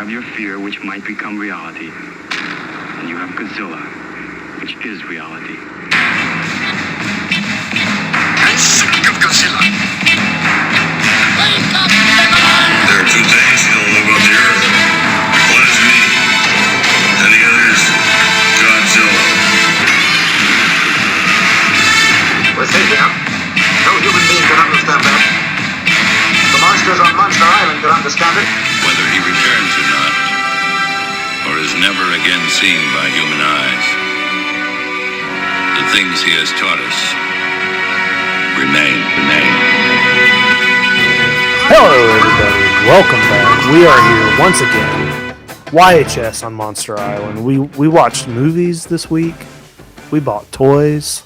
have your fear, which might become reality. And you have Godzilla, which is reality. I'm sick of Godzilla. Wake up, everyone! There are two things you don't know about the Earth. One is me, and the other is Godzilla. We're safe here. No human being can understand that. The monsters on Monster Island can understand it. Whether he returns or not, or is never again seen by human eyes, the things he has taught us remain. Hello, everybody. Welcome back. We are here once again. YHS on Monster Island. We watched movies this week. We bought toys.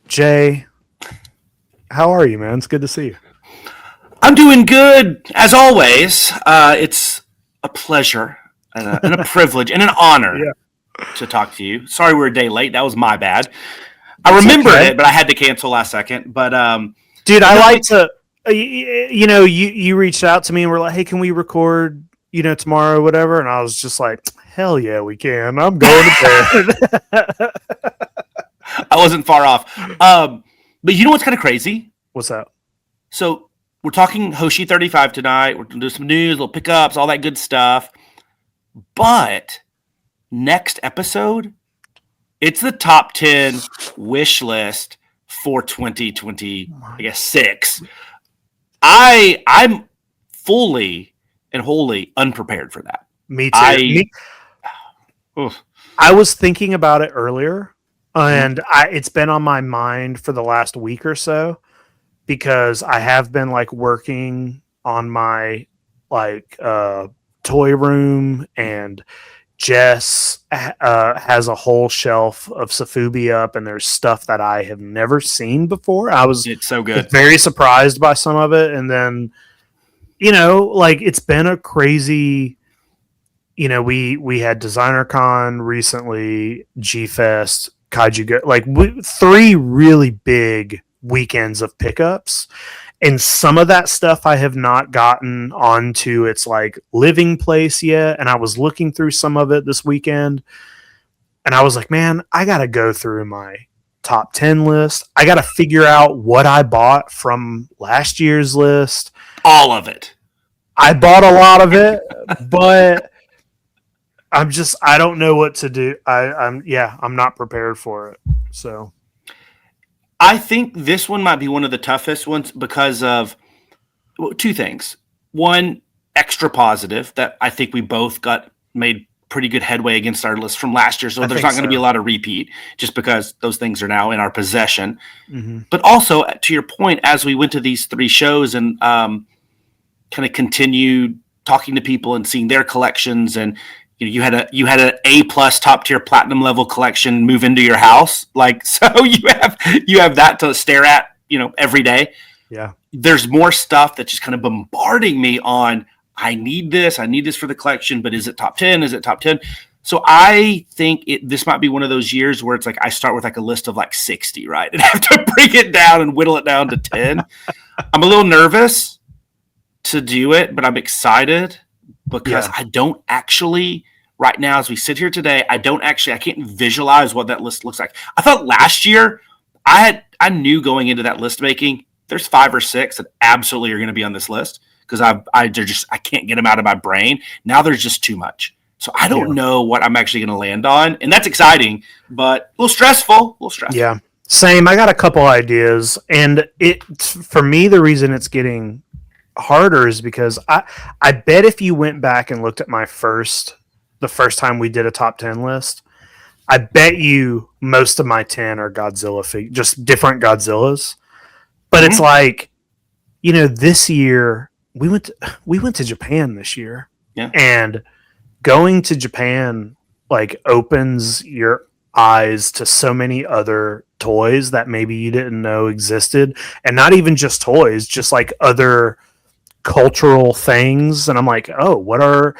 Jay, how are you, man? It's good to see you. I'm doing good, as always. It's a pleasure and a privilege and an honor to talk to you. Sorry we're a day late. That was my bad. I remembered it, but I had to cancel last second. But dude, I like to. You reached out to me and were like, "Hey, can we record? Tomorrow, or whatever." And I was just like, "Hell yeah, we can! I'm going to bed." I wasn't far off. But you know what's kind of crazy? What's that? So we're talking Hoshi 35 tonight. We're going to do some news, little pickups, all that good stuff. But next episode, it's the top 10 wish list for 2026. I'm fully and wholly unprepared for that. Me too. I was thinking about it earlier, and it's been on my mind for the last week or so because I have been working on my toy room, and Jess has a whole shelf of sofubi up, and there's stuff that I have never seen before. It's so good. Very surprised by some of it, and then it's been a crazy. We had Designer Con recently, G Fest, Kaiju, three really big weekends of pickups. And some of that stuff I have not gotten onto its living place yet. And I was looking through some of it this weekend, and I was like, man, I got to go through my top 10 list. I got to figure out what I bought from last year's list. All of it. I bought a lot of it, but I don't know what to do. I'm not prepared for it. So I think this one might be one of the toughest ones because of two things. One, extra positive, that I think we both made pretty good headway against our list from last year. So there's not going to be a lot of repeat just because those things are now in our possession. Mm-hmm. But also, to your point, as we went to these three shows and kind of continued talking to people and seeing their collections, and you had an A+ top tier platinum level collection move into your house, so you have that to stare at every day. Yeah, there's more stuff that's just kind of bombarding me on. I need this for the collection, but is it top 10? Is it top 10? So I think this might be one of those years where it's I start with a list of 60, right, and have to bring it down and whittle it down to 10. I'm a little nervous to do it, but I'm excited because I don't actually. Right now, as we sit here today, I can't visualize what that list looks like. I thought last year, I knew going into that list making, there's 5 or 6 that absolutely are going to be on this list because I can't get them out of my brain. Now there's just too much. So I don't know what I'm actually going to land on. And that's exciting, but a little stressful. Yeah, same. I got a couple ideas. And for me, the reason it's getting harder is because I bet if you went back and looked at the first time we did a top 10 list, I bet you most of my 10 are Godzilla just different Godzillas. But it's this year we went to Japan this year. Yeah. And going to Japan opens your eyes to so many other toys that maybe you didn't know existed, and not even just toys, just other cultural things. And I'm what are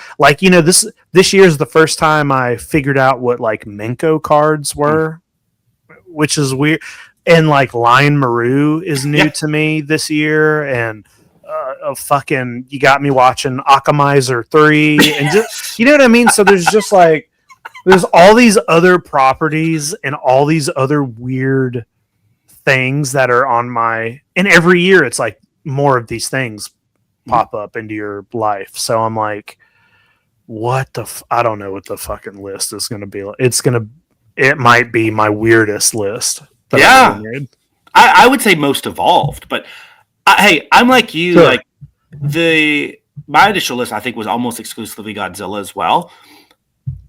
this year's the first time I figured out what Menko cards were, which is weird. And Lion Maru is new to me this year, and fucking, you got me watching Akamizer 3 and just, you know what I mean? So there's just like, there's all these other properties and all these other weird things that are on and every year it's like more of these things pop up into your life. So I'm like, I don't know what the fucking list is going to be. It might be my weirdest list. Yeah. I would say most evolved, but hey, I'm like you. Sure. Like my initial list, I think, was almost exclusively Godzilla as well,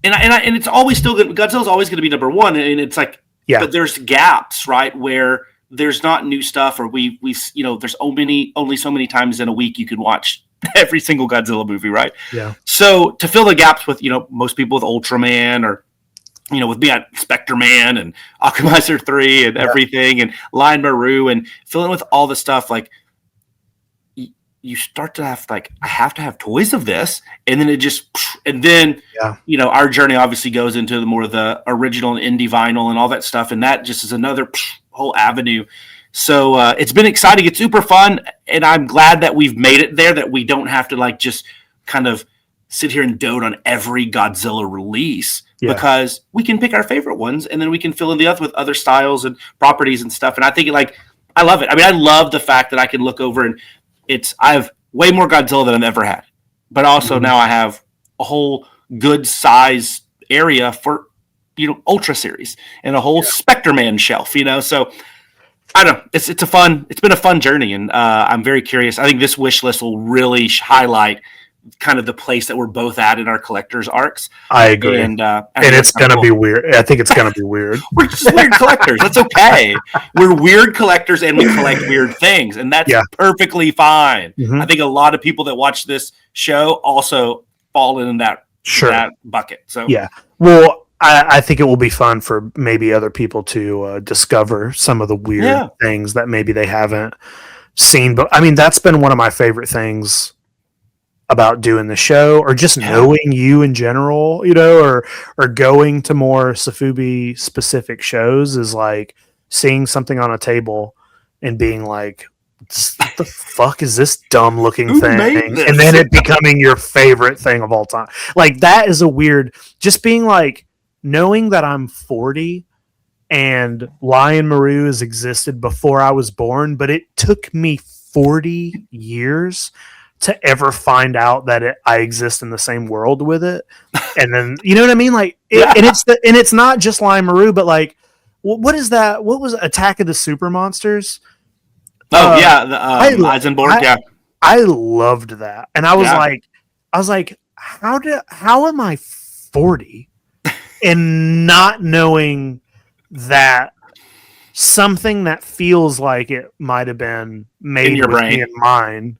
and it's always still good. Godzilla's always going to be number one, and it's like, but there's gaps, right, where there's not new stuff, or we there's only so many times in a week you can watch every single Godzilla movie, right? Yeah. So to fill the gaps with most people with Ultraman, or with me at Spectre Man and Akamizer 3 and everything, and Lion Maru, and fill in with all the stuff, like you start to have I have to have toys of this, and then our journey obviously goes into the original and indie vinyl and all that stuff, and that just is another whole avenue. So it's been exciting. It's super fun, and I'm glad that we've made it there, that we don't have to just kind of sit here and dote on every Godzilla release, because we can pick our favorite ones, and then we can fill in the other with other styles and properties and stuff. And I think I love it. I mean, I love the fact that I can look over and I have way more Godzilla than I've ever had, but also now I have a whole good size area for Ultra series and a whole Spectre Man shelf. So I don't know. It's been a fun journey, and I'm very curious. I think this wish list will really highlight kind of the place that we're both at in our collectors arcs. I agree. And it's going to be weird. I think it's going to be weird. We're just weird collectors. That's okay. We're weird collectors, and we collect weird things, and that's perfectly fine. Mm-hmm. I think a lot of people that watch this show also fall in that bucket. So well, I think it will be fun for maybe other people to discover some of the weird things that maybe they haven't seen. But I mean, that's been one of my favorite things about doing the show, or just knowing you in general, or going to more sofubi specific shows, is like seeing something on a table and being like, what the fuck is this dumb looking thing? And then it becoming your favorite thing of all time. Like, that is a weird, just being like, knowing that I'm 40 and Lion Maru has existed before I was born, but it took me 40 years to ever find out that I exist in the same world with it. And then, you know what I mean? Like, and it's not just Lion Maru, but like, what is that? What was Attack of the Super Monsters? Oh Eisenborg. I loved that. And I was like, how am I 40 and not knowing that something that feels like it might have been made in your brain, in mind,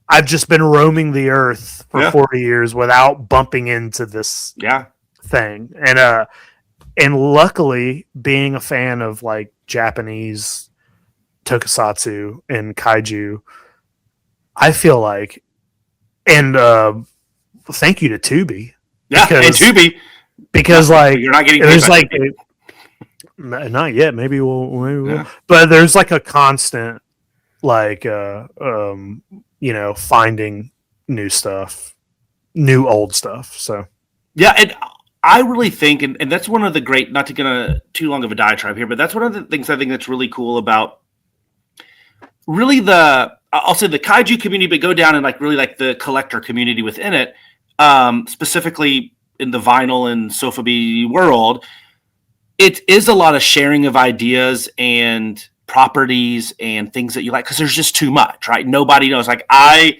I've just been roaming the earth for 40 years without bumping into this thing. And luckily, being a fan of like Japanese tokusatsu and kaiju, I feel like, and thank you to Tubi. Yeah, and Tubi. Because like, you're not getting there's like, not yet, maybe we'll. But there's like a constant, like, finding new stuff, new old stuff. So and I really think, and that's one of the great, not to get too long of a diatribe here, but that's one of the things I think that's really cool about really I'll say the kaiju community, but go down and like really like the collector community within it, specifically in the vinyl and sofubi world. It is a lot of sharing of ideas and properties and things that you like, because there's just too much, right? Nobody knows. Like, I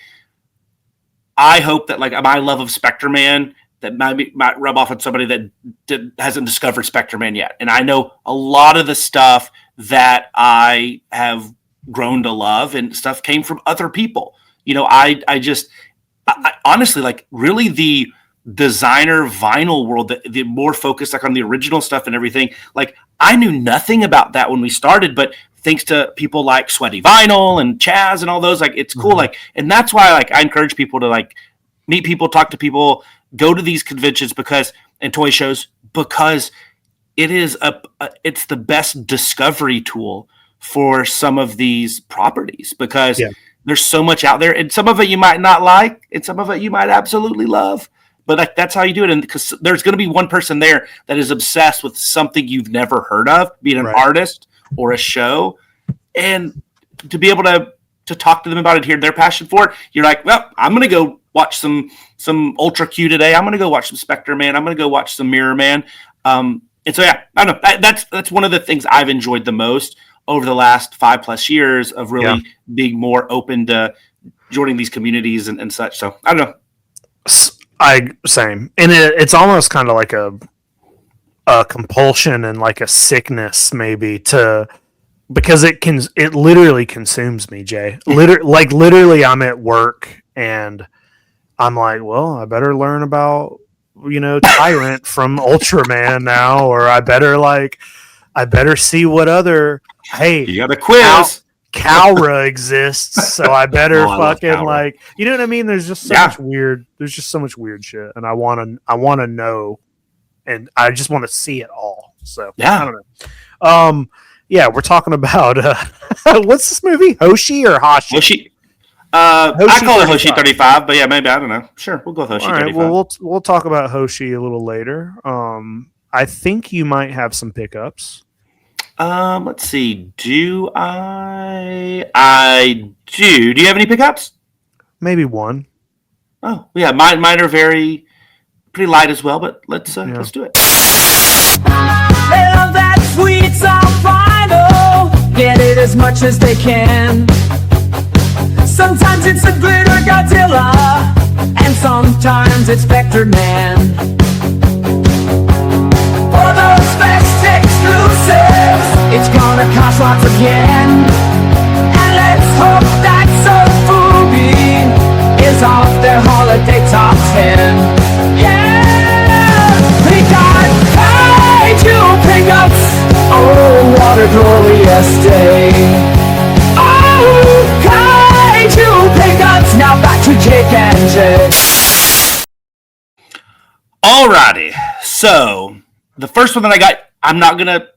hope that like my love of Spectre Man that might rub off on somebody that hasn't discovered Spectre Man yet. And I know a lot of the stuff that I have grown to love and stuff came from other people. I honestly, like, really the designer vinyl world, the more focused like on the original stuff and everything, like, I knew nothing about that when we started, but thanks to people like Sweaty Vinyl and Chaz and all those, like, it's cool. Like, and that's why, like, I encourage people to like meet people, talk to people, go to these conventions and toy shows, because it is it's the best discovery tool for some of these properties because Yeah. there's so much out there, and some of it you might not like, and some of it you might absolutely love. But like that's how you do it, and because there's going to be one person there that is obsessed with something you've never heard of, be it an artist or a show, and to be able to talk to them about it, hear their passion for it, you're like, well, I'm going to go watch some Ultra Q today. I'm going to go watch some Spectre Man. I'm going to go watch some Mirror Man. And so yeah, I don't know. That's one of the things I've enjoyed the most over the last 5+ years of really being more open to joining these communities and such. So I don't know. Same. And it's almost kind of like a compulsion and like a sickness maybe because it literally consumes me, Jay. Literally I'm at work and I'm like, well, I better learn about, Tyrant from Ultraman now, or I better see what other, hey, you got a quiz. Cowra exists, so I better fucking you know what I mean? There's just so much weird shit, and I want to know, and I just want to see it all. So I don't know. We're talking about what's this movie? Hoshi or Hoshi? Hoshi. I call it Hoshi 35, but yeah, maybe I don't know. Sure, we'll go with Hoshi 35. Well, we'll talk about Hoshi a little later. I think you might have some pickups. Let's see. Do I do? Do you have any pickups? Maybe one. Oh, yeah. Mine are pretty light as well. But let's do it. They love that sweet sound final. Get it as much as they can. Sometimes it's a glitter Godzilla, and sometimes it's Spectre Man. For those best exclusives, it's gonna cost lots again. And let's hope that sofubi is off their holiday top 10. Yeah! We got Kaiju pickups. Oh, what a glorious day. Oh, Kaiju pickups. Now back to Jake and Jay. Alrighty. So the first one that I got, I'm not gonna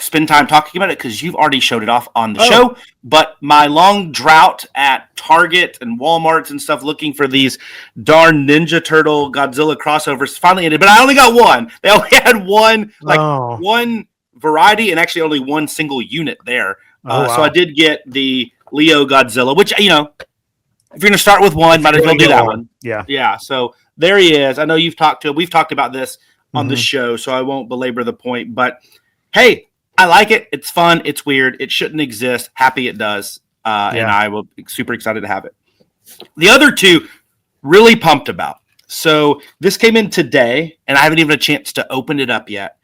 spend time talking about it because you've already showed it off on the show. But my long drought at Target and Walmarts and stuff looking for these darn Ninja Turtle Godzilla crossovers finally ended. But I only got one. They only had one variety and actually only one single unit there. So I did get the Leo Godzilla, which if you're gonna start with one, might as well do that one. Yeah. So there he is. I know we've talked about this on the show, so I won't belabor the point. But hey, I like it. It's fun. It's weird. It shouldn't exist. Happy it does. And I will be super excited to have it. The other two, really pumped about. So this came in today, and I haven't even had a chance to open it up yet.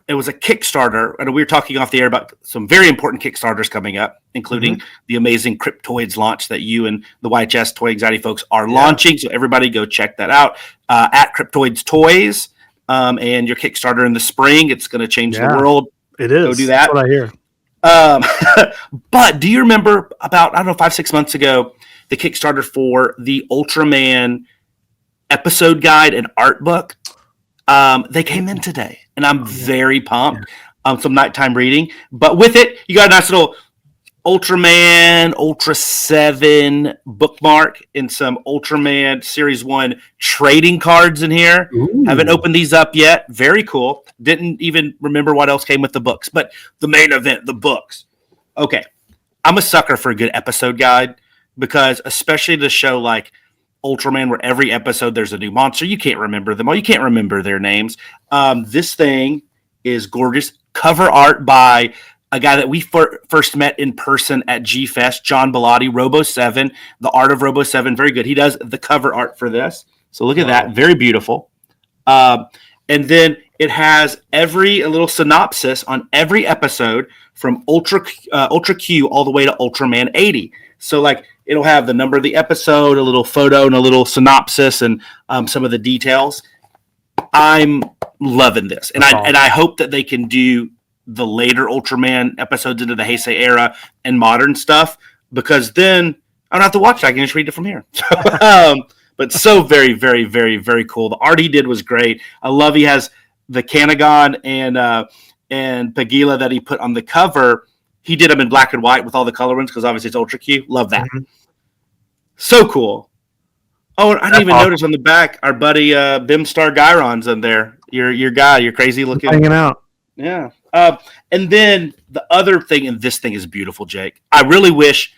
It was a Kickstarter, and we were talking off the air about some very important Kickstarters coming up, including the amazing Cryptoids launch that you and the YHS Toy Anxiety folks are launching. So everybody go check that out at Cryptoids Toys. And your Kickstarter in the spring, it's going to change the world. It is. Go do that. That's what I hear. But do you remember about, 5-6 months ago, the Kickstarter for the Ultraman episode guide and art book? They came in today, and I'm very pumped. Some nighttime reading. But with it, you got a nice little Ultraman Ultra 7 bookmark and some Ultraman Series 1 trading cards in here. Ooh. Haven't opened these up yet. Very cool. Didn't even remember what else came with the books, but the main event, the books. Okay. I'm a sucker for a good episode guide because especially the show like Ultraman where every episode there's a new monster. You can't remember them all. You can't remember their names. This thing is gorgeous. Cover art by a guy that we first met in person at G-Fest, John Bellotti, Robo 7, the art of Robo 7, very good. He does the cover art for this. So look at that, very beautiful. And then it has a little synopsis on every episode from Ultra Q all the way to Ultraman 80. So it'll have the number of the episode, a little photo, and a little synopsis, and some of the details. I'm loving this, and I hope that they can do the later Ultraman episodes into the Heisei era and modern stuff, because then I don't have to watch it. I can just read it from here. But so very, very, very, very cool. The art he did was great. I love he has the Kanagon and Pagila that he put on the cover he did them in black and white with all the color ones because obviously it's ultra Q. Love that. Mhm. So cool. Oh, and I didn't even notice on the back our buddy Bimstar Gyron's in there. Your guy, you're crazy looking. Hanging out. Yeah. And then the other thing, and this thing is beautiful, Jake. I really wish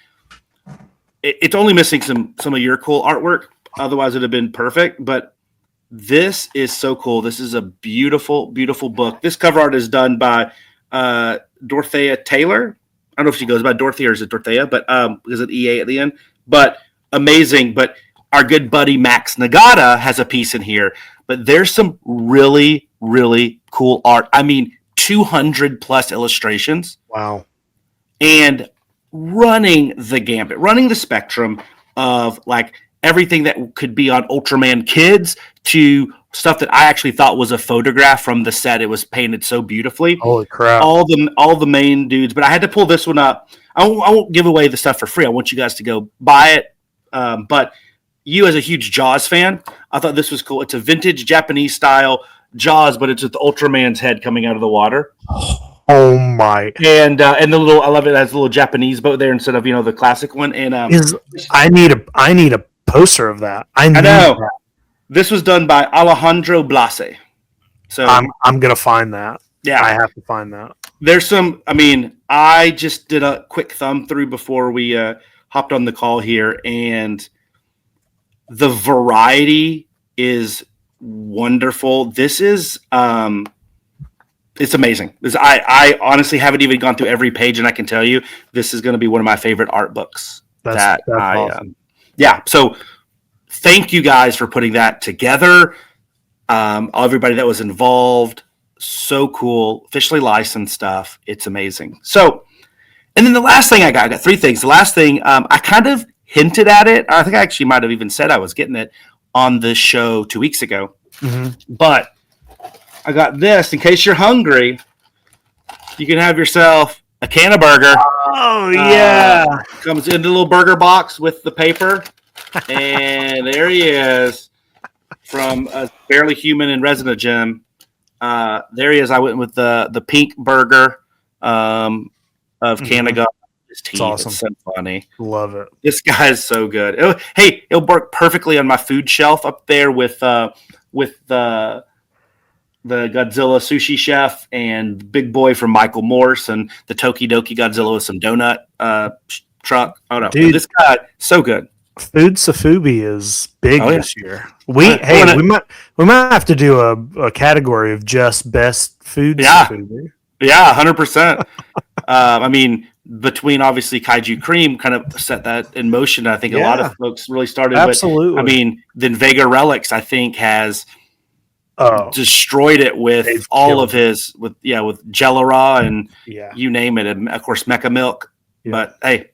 it's only missing some of your cool artwork. Otherwise, it'd have been perfect. But this is so cool. This is a beautiful, beautiful book. This cover art is done by Dorothea Taylor. I don't know if she goes by Dorothea or is it Dorothea, but is it EA at the end? But amazing. But our good buddy Max Nagata has a piece in here. But there's some really, really cool art. I mean, 200 plus illustrations. Wow. And running the gambit, running the spectrum of like everything that could be on Ultraman Kids to stuff that I actually thought was a photograph from the set. It was painted so beautifully. Holy crap. All the main dudes, but I had to pull this one up. I won't give away the stuff for free. I want you guys to go buy it. But you as a huge Jaws fan, I thought this was cool. It's a vintage Japanese style Jaws, but it's with the Ultraman's head coming out of the water. Oh my! And the little, I love it. It has a little Japanese boat there instead of the classic one. And I need a poster of that. I know. That. This was done by Alejandro Blase. So I'm gonna find that. Yeah, I have to find that. There's some. I mean, I just did a quick thumb through before we hopped on the call here, and the variety is wonderful. This is it's amazing. I honestly haven't even gone through every page, and I can tell you this is going to be one of my favorite art books. That's awesome. Yeah. So thank you guys for putting that together. Everybody that was involved, so cool. Officially licensed stuff. It's amazing. So, and then the last thing I got three things. The last thing I kind of hinted at it. I think I actually might have even said I was getting it on the show 2 weeks ago. Mm-hmm. But I got this in case you're hungry. You can have yourself a can of burger. Oh yeah, comes in the little burger box with the paper, and there he is from a Barely Human and Resident Gem. There he is. I went with the pink burger of Canada. It's awesome. It's so funny. Love it. This guy is so good. It'll work perfectly on my food shelf up there with the Godzilla sushi chef and Big Boy from Michael Morse and the Tokidoki Godzilla with some donut truck. Oh no, dude, this guy so good. Food sofubi is big this year. We might have to do a category of just best food sofubi. Yeah, 100%. I mean, between obviously Kaiju Cream kind of set that in motion. I think a lot of folks really started. Absolutely. But, I mean, then Vega Relics, I think, has destroyed it with all of his with Jellera and you name it, and of course Mecha Milk. Yeah. But hey,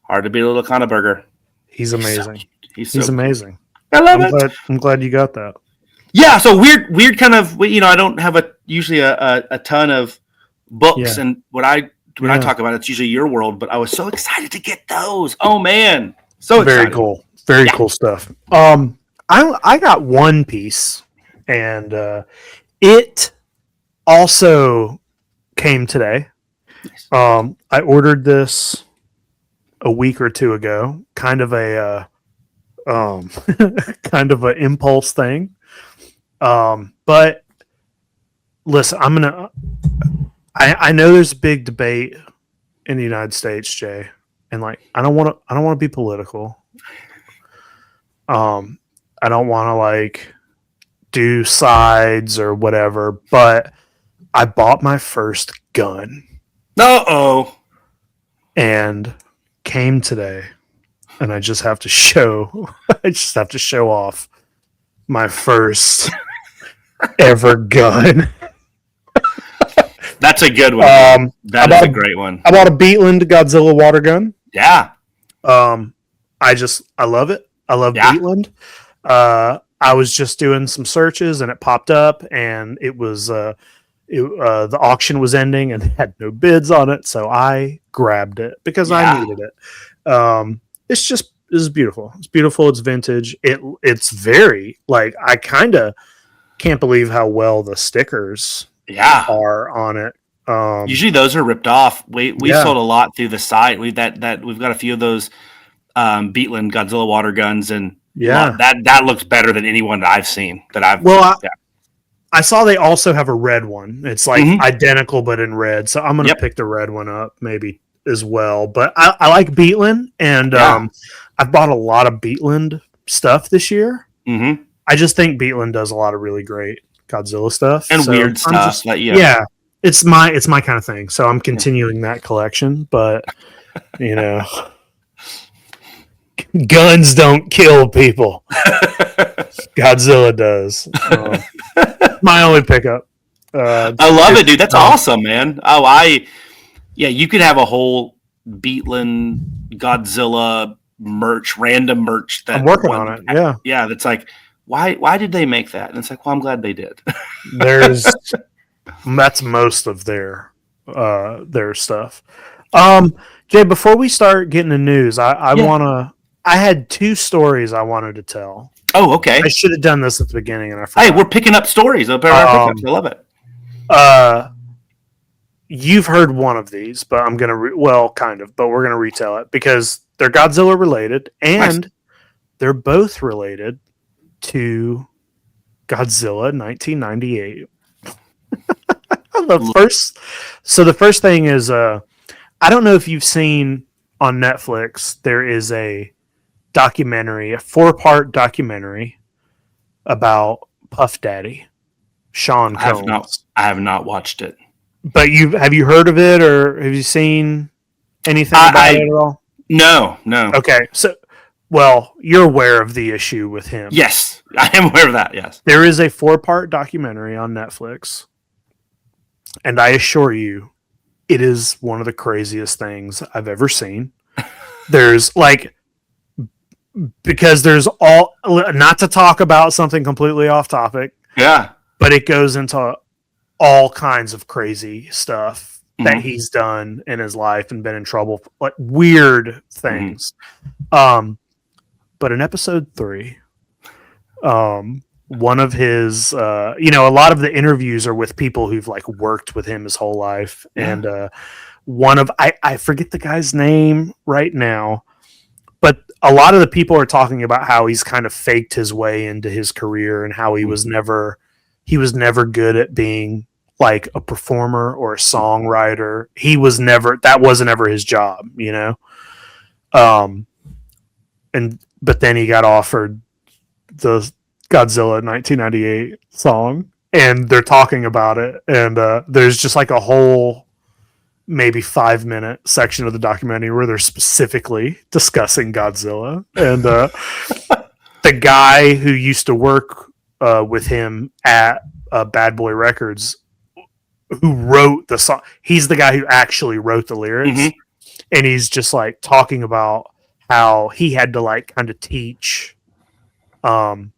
hard to beat a little kind of burger. He's amazing. He's amazing. I love it. I'm glad you got that. Yeah, so weird kind of. I don't have usually a ton of books, and when I talk about it, it's usually your world. But I was so excited to get those. Oh man, so excited. Very cool. Very cool stuff. I got one piece, and it also came today. Nice. I ordered this a week or two ago. Kind of a kind of an impulse thing. But listen, I know there's a big debate in the United States, Jay, and like I don't want to be political. I don't want to like do sides or whatever, but I bought my first gun. And came today, and I just have to show off my first ever gun. That's a good one. That is a great one. I bought a Beatland Godzilla water gun. Yeah. I love it. I love Beatland. I was just doing some searches and it popped up, and it was the auction was ending and had no bids on it, so I grabbed it because I needed it. It's beautiful. It's beautiful. It's vintage. It's very like I kind of can't believe how well the stickers are on it. Usually those are ripped off. We Yeah. sold a lot through the site. We've got a few of those Beatland Godzilla water guns, and Yeah. that looks better than anyone that I've seen. I saw they also have a red one. It's like Mhm. identical but in red. So I'm gonna Yep. pick the red one up maybe as well. But I like Beatland, and Yeah. I've bought a lot of Beatland stuff this year. Mm-hmm. I just think Beatland does a lot of really great Godzilla stuff And so weird I'm stuff. just- That, yeah, it's my kind of thing. So I'm continuing that collection. But you know, guns don't kill people. Godzilla does. My only pickup. I love it, dude. That's awesome, man. You could have a whole Beatland Godzilla merch, random merch. I'm working on it. Yeah. Yeah. That's like, why did they make that? And it's like, well, I'm glad they did. That's most of their stuff. Jay, before we start getting the news, I had 2 stories I wanted to tell. Oh, okay. I should have done this at the beginning, and I forgot. Hey, we're picking up stories up our pickups. I love it. You've heard one of these, but I'm gonna but we're gonna retell it because they're Godzilla related, and they're both related to Godzilla 1998. The first thing is I don't know if you've seen on Netflix, there is a 4-part documentary about Puff Daddy, Sean Combs. I have not watched it. But have you heard of it, or have you seen anything about it at all? No. Okay, so you're aware of the issue with him. Yes, I am aware of that. Yes, there is a 4-part documentary on Netflix, and I assure you, it is one of the craziest things I've ever seen. There's because there's not to talk about something completely off topic. Yeah, but it goes into all kinds of crazy stuff that he's done in his life and been in trouble, like weird things. But in episode 3, one of his, a lot of the interviews are with people who've like worked with him his whole life. And one of, I forget the guy's name right now, but a lot of the people are talking about how he's kind of faked his way into his career and how he was never good at being like a performer or a songwriter. That wasn't ever his job, but then he got offered the Godzilla 1998 song, and they're talking about it, and there's just like a whole maybe 5-minute section of the documentary where they're specifically discussing Godzilla, and the guy who used to work with him at Bad Boy Records, who wrote the song, he's the guy who actually wrote the lyrics, and he's just like talking about how he had to like kind of teach Puff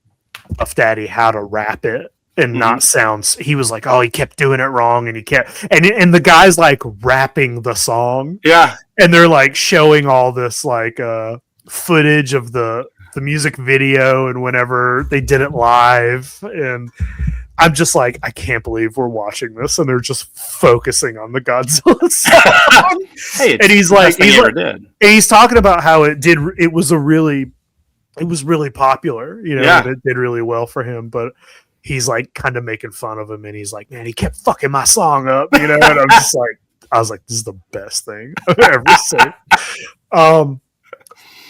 Daddy how to rap it and not sound. He was like, he kept doing it wrong, and he kept and the guy's like rapping the song, and they're like showing all this like footage of the music video and whenever they did it live, and I'm just like, I can't believe we're watching this, and they're just focusing on the Godzilla song. Hey, and he's talking about how it was really popular, and it did really well for him, but he's like kind of making fun of him, and he's like, man, he kept fucking my song up, and I'm just like, I was like, this is the best thing I've ever seen.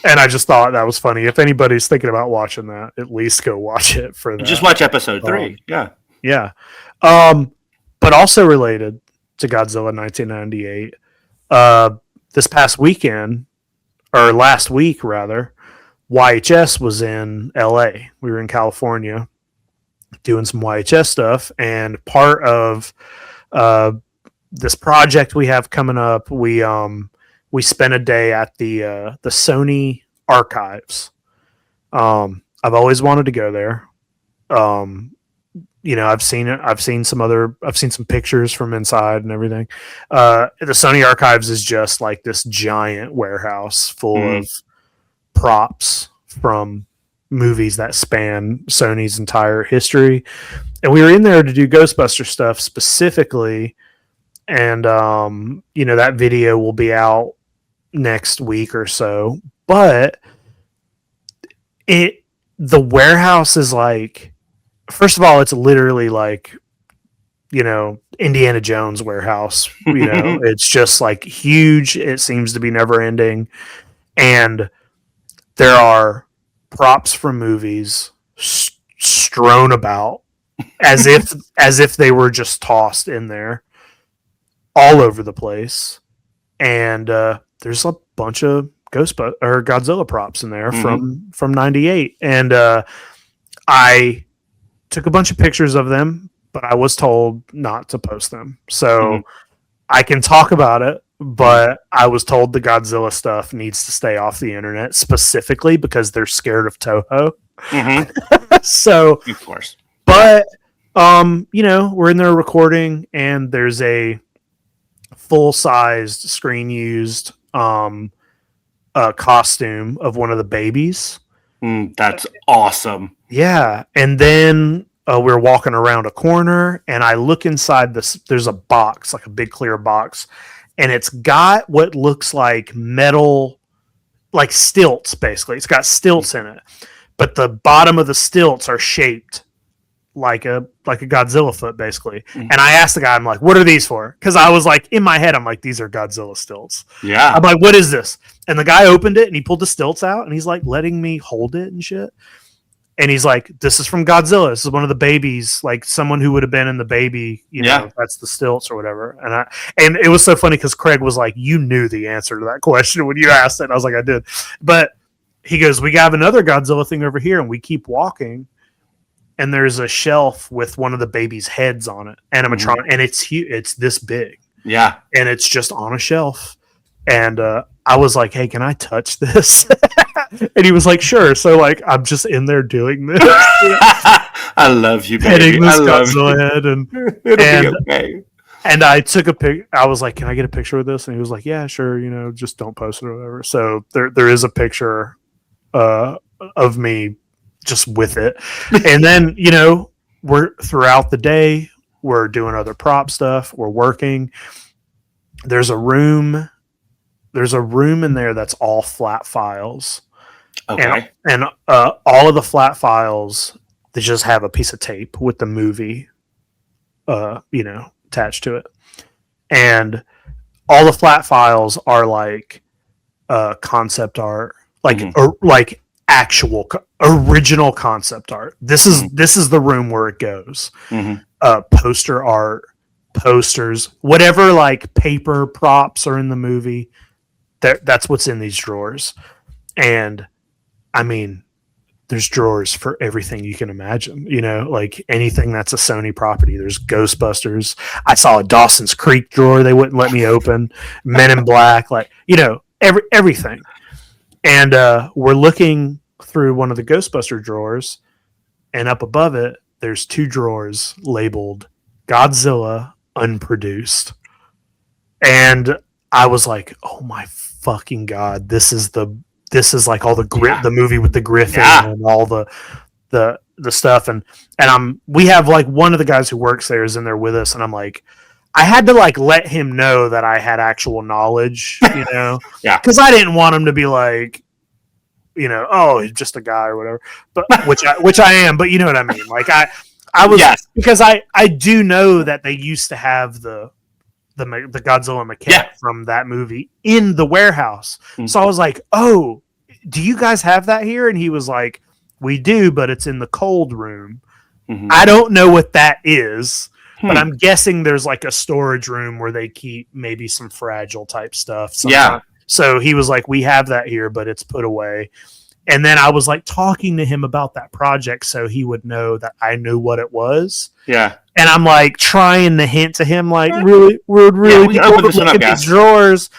And I just thought that was funny. If anybody's thinking about watching that, at least go watch it for that. Just watch episode 3. Yeah. But also related to Godzilla 1998, this past weekend, or last week rather, YHS was in LA. We were in California doing some YHS stuff, and part of this project we have coming up, we spent a day at the Sony Archives. I've always wanted to go there. I've seen it. I've seen some pictures from inside and everything. The Sony Archives is just like this giant warehouse full of props from movies that span Sony's entire history. And we were in there to do Ghostbuster stuff, specifically and that video will be out next week or so. But the warehouse is like, first of all, it's literally like, Indiana Jones warehouse. It's just like huge. It seems to be never ending, and there are props from movies strewn about as if they were just tossed in there all over the place. And there's a bunch of Godzilla props in there from 98. And I took a bunch of pictures of them, but I was told not to post them. So I can talk about it, but I was told the Godzilla stuff needs to stay off the internet, specifically because they're scared of Toho. So, of course. But, we're in there recording, and there's a full-sized screen-used costume of one of the babies. That's awesome. Yeah. And then we're walking around a corner, and I look inside this. There's a box, like a big clear box, and it's got what looks like metal, like stilts, basically. It's got stilts in it, but the bottom of the stilts are shaped like a Godzilla foot, basically. And I asked the guy, I'm like, what are these for? Because I was like, in my head, I'm like, these are Godzilla stilts. Yeah. I'm like, what is this? And the guy opened it, and he pulled the stilts out, and he's like letting me hold it and shit. And he's like, this is from Godzilla. This is one of the babies, like someone who would have been in the baby, that's the stilts or whatever. And it was so funny because Craig was like, you knew the answer to that question when you asked it. And I was like, I did. But he goes, we have another Godzilla thing over here. And we keep walking, and there's a shelf with one of the baby's heads on it, animatronic, and it's huge. It's this big. Yeah. And it's just on a shelf. And I was like, hey, can I touch this? And he was like, sure. So, like, I'm just in there doing this. I love you, baby. Petting this Godzilla head. And I took a pic. I was like, can I get a picture of this? And he was like, yeah, sure. Just don't post it or whatever. So there is a picture of me just with it. And then, we're throughout the day, we're doing other prop stuff. We're working. There's a room in there that's all flat files. Okay. And all of the flat files, they just have a piece of tape with the movie, attached to it. And all the flat files are like concept art, like actual original concept art. This is the room where it goes. Poster art, posters, whatever, like paper props are in the movie. That's what's in these drawers. And I mean, there's drawers for everything you can imagine, like anything that's a Sony property. There's Ghostbusters. I saw a Dawson's Creek drawer they wouldn't let me open. Men in Black, everything. And we're looking through one of the Ghostbuster drawers, and up above it, there's two drawers labeled Godzilla Unproduced. And I was like, oh my fucking God, this is like all the movie with the Griffin and all the stuff. And we have like one of the guys who works there is in there with us. And I'm like, I had to like let him know that I had actual knowledge, cause I didn't want him to be like, oh, he's just a guy or whatever, but which I am, but you know what I mean? Like I was, because I do know that they used to have the Godzilla maquette from that movie in the warehouse. So I was like, oh, do you guys have that here? And he was like, we do, but it's in the cold room. I don't know what that is, but I'm guessing there's like a storage room where they keep maybe some fragile type stuff. Sometimes. So he was like, we have that here, but it's put away. And then I was like talking to him about that project so he would know that I knew what it was. Yeah. And I'm like trying to hint to him, like, we'd really be able to look at these drawers.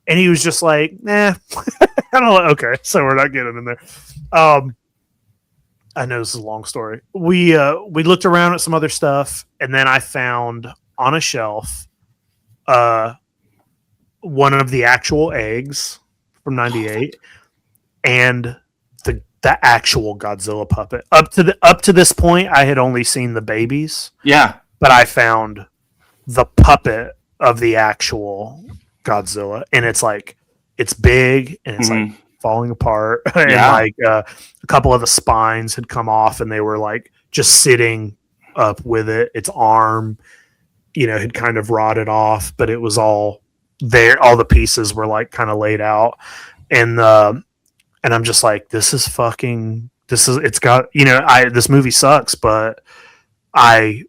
And he was just like, nah. I don't know. Okay, so we're not getting in there. I know this is a long story. We looked around at some other stuff, and then I found on a shelf one of the actual eggs from 98 and the actual Godzilla puppet. Up to this point, I had only seen the babies. Yeah. But I found the puppet of the actual Godzilla, and it's like it's big and it's like falling apart, and like a couple of the spines had come off, and they were like just sitting up with it. Its arm, had kind of rotted off, but it was all there. All the pieces were like kind of laid out, and I'm just like, it's got, this movie sucks, but I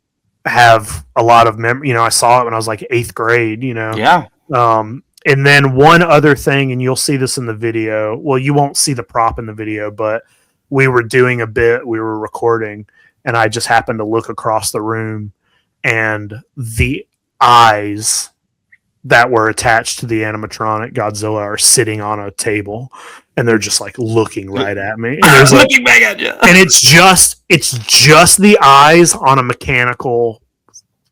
have a lot of memory. I saw it when I was like 8th grade, Yeah. And then one other thing, and you'll see this in the video. Well, you won't see the prop in the video, but we were doing a bit, we were recording, and I just happened to look across the room, and the eyes that were attached to the animatronic Godzilla are sitting on a table, and they're just like looking right at me. And there's like, looking back at you. And it's just the eyes on a mechanical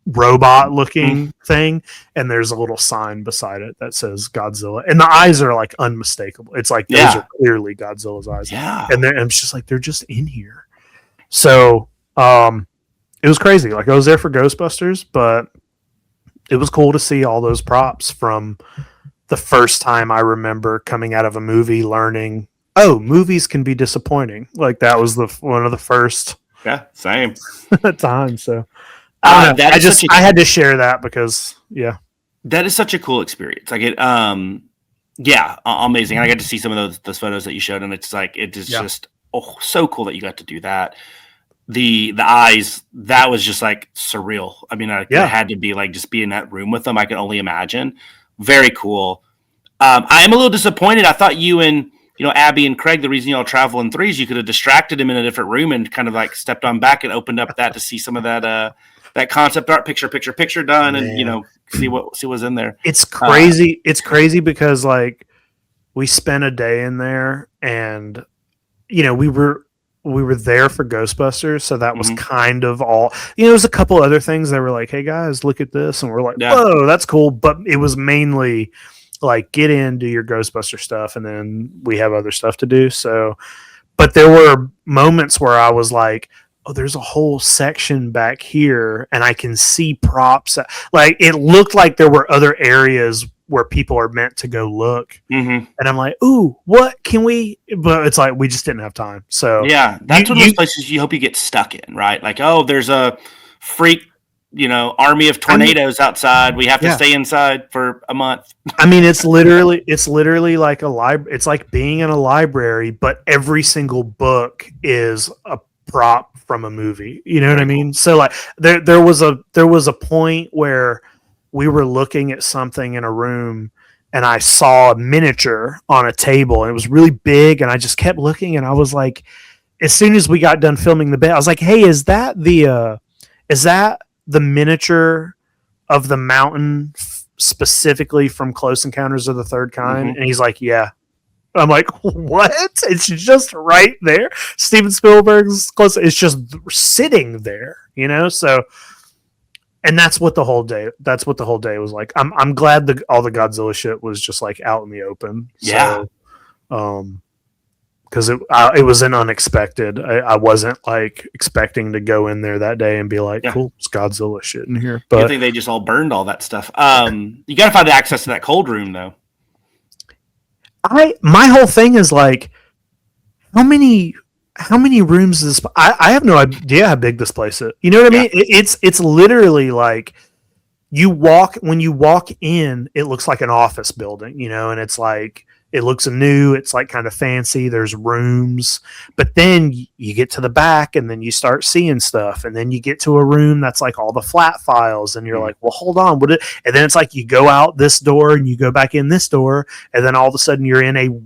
robot looking thing, and there's a little sign beside it that says Godzilla, and the eyes are like unmistakable. It's like those are clearly Godzilla's eyes. Yeah. And I'm just like, they're just in here. So it was crazy. Like, I was there for Ghostbusters, but it was cool to see all those props from the first time I remember coming out of a movie learning, movies can be disappointing. Like, that was one of the first same time. So I had to share that because that is such a cool experience. Like it, amazing. And I got to see some of those photos that you showed, and it's like it is just so cool that you got to do that. The eyes, that was just like surreal. I mean, it had to be like just be in that room with them. I can only imagine. Very cool. I am a little disappointed. I thought you and Abby and Craig, the reason y'all travel in threes, you could have distracted him in a different room and kind of like stepped on back and opened up that to see some of that that concept art picture done, and see what's in there. It's crazy. It's crazy because like we spent a day in there, and we were there for Ghostbusters, so that was kind of all. There was a couple other things that were like, "Hey guys, look at this," and we're like, "Whoa, that's cool." But it was mainly like, get in, do your Ghostbuster stuff, and then we have other stuff to do. So, but there were moments where I was like, "Oh, there's a whole section back here, and I can see props." Like, it looked like there were other areas where people are meant to go look. And I'm like, "Ooh, what can we?" But it's like, we just didn't have time. So that's one of those places you hope you get stuck in, right? Like, there's a freak, army of tornadoes outside. We have to stay inside for a month. I mean, it's literally like a library. It's like being in a library, but every single book is a prop from a movie. You know what I mean? So like, there was a point where we were looking at something in a room, and I saw a miniature on a table, and it was really big, and I just kept looking, and I was like, as soon as we got done filming the bit, I was like, "Hey, is that the miniature of the mountain specifically from Close Encounters of the Third Kind?" And he's like, "Yeah." I'm like, "What? It's just right there." Steven Spielberg's close. It's just sitting there, So, and that's what the whole day was like. I'm glad all the Godzilla shit was just like out in the open. Yeah. So, because it was an unexpected. I wasn't like expecting to go in there that day and be like, "Cool, it's Godzilla shit in here." But I think they just all burned all that stuff. You got to find access to that cold room though. My whole thing is like, how many rooms is this? I have no idea how big this place is. You know what I mean? It's literally like when you walk in, it looks like an office building, and it's like, it looks new. It's like kind of fancy. There's rooms, but then you get to the back, and then you start seeing stuff, and then you get to a room that's like all the flat files, and you're like, "Well, hold on, and then it's like you go out this door and you go back in this door, and then all of a sudden you're in an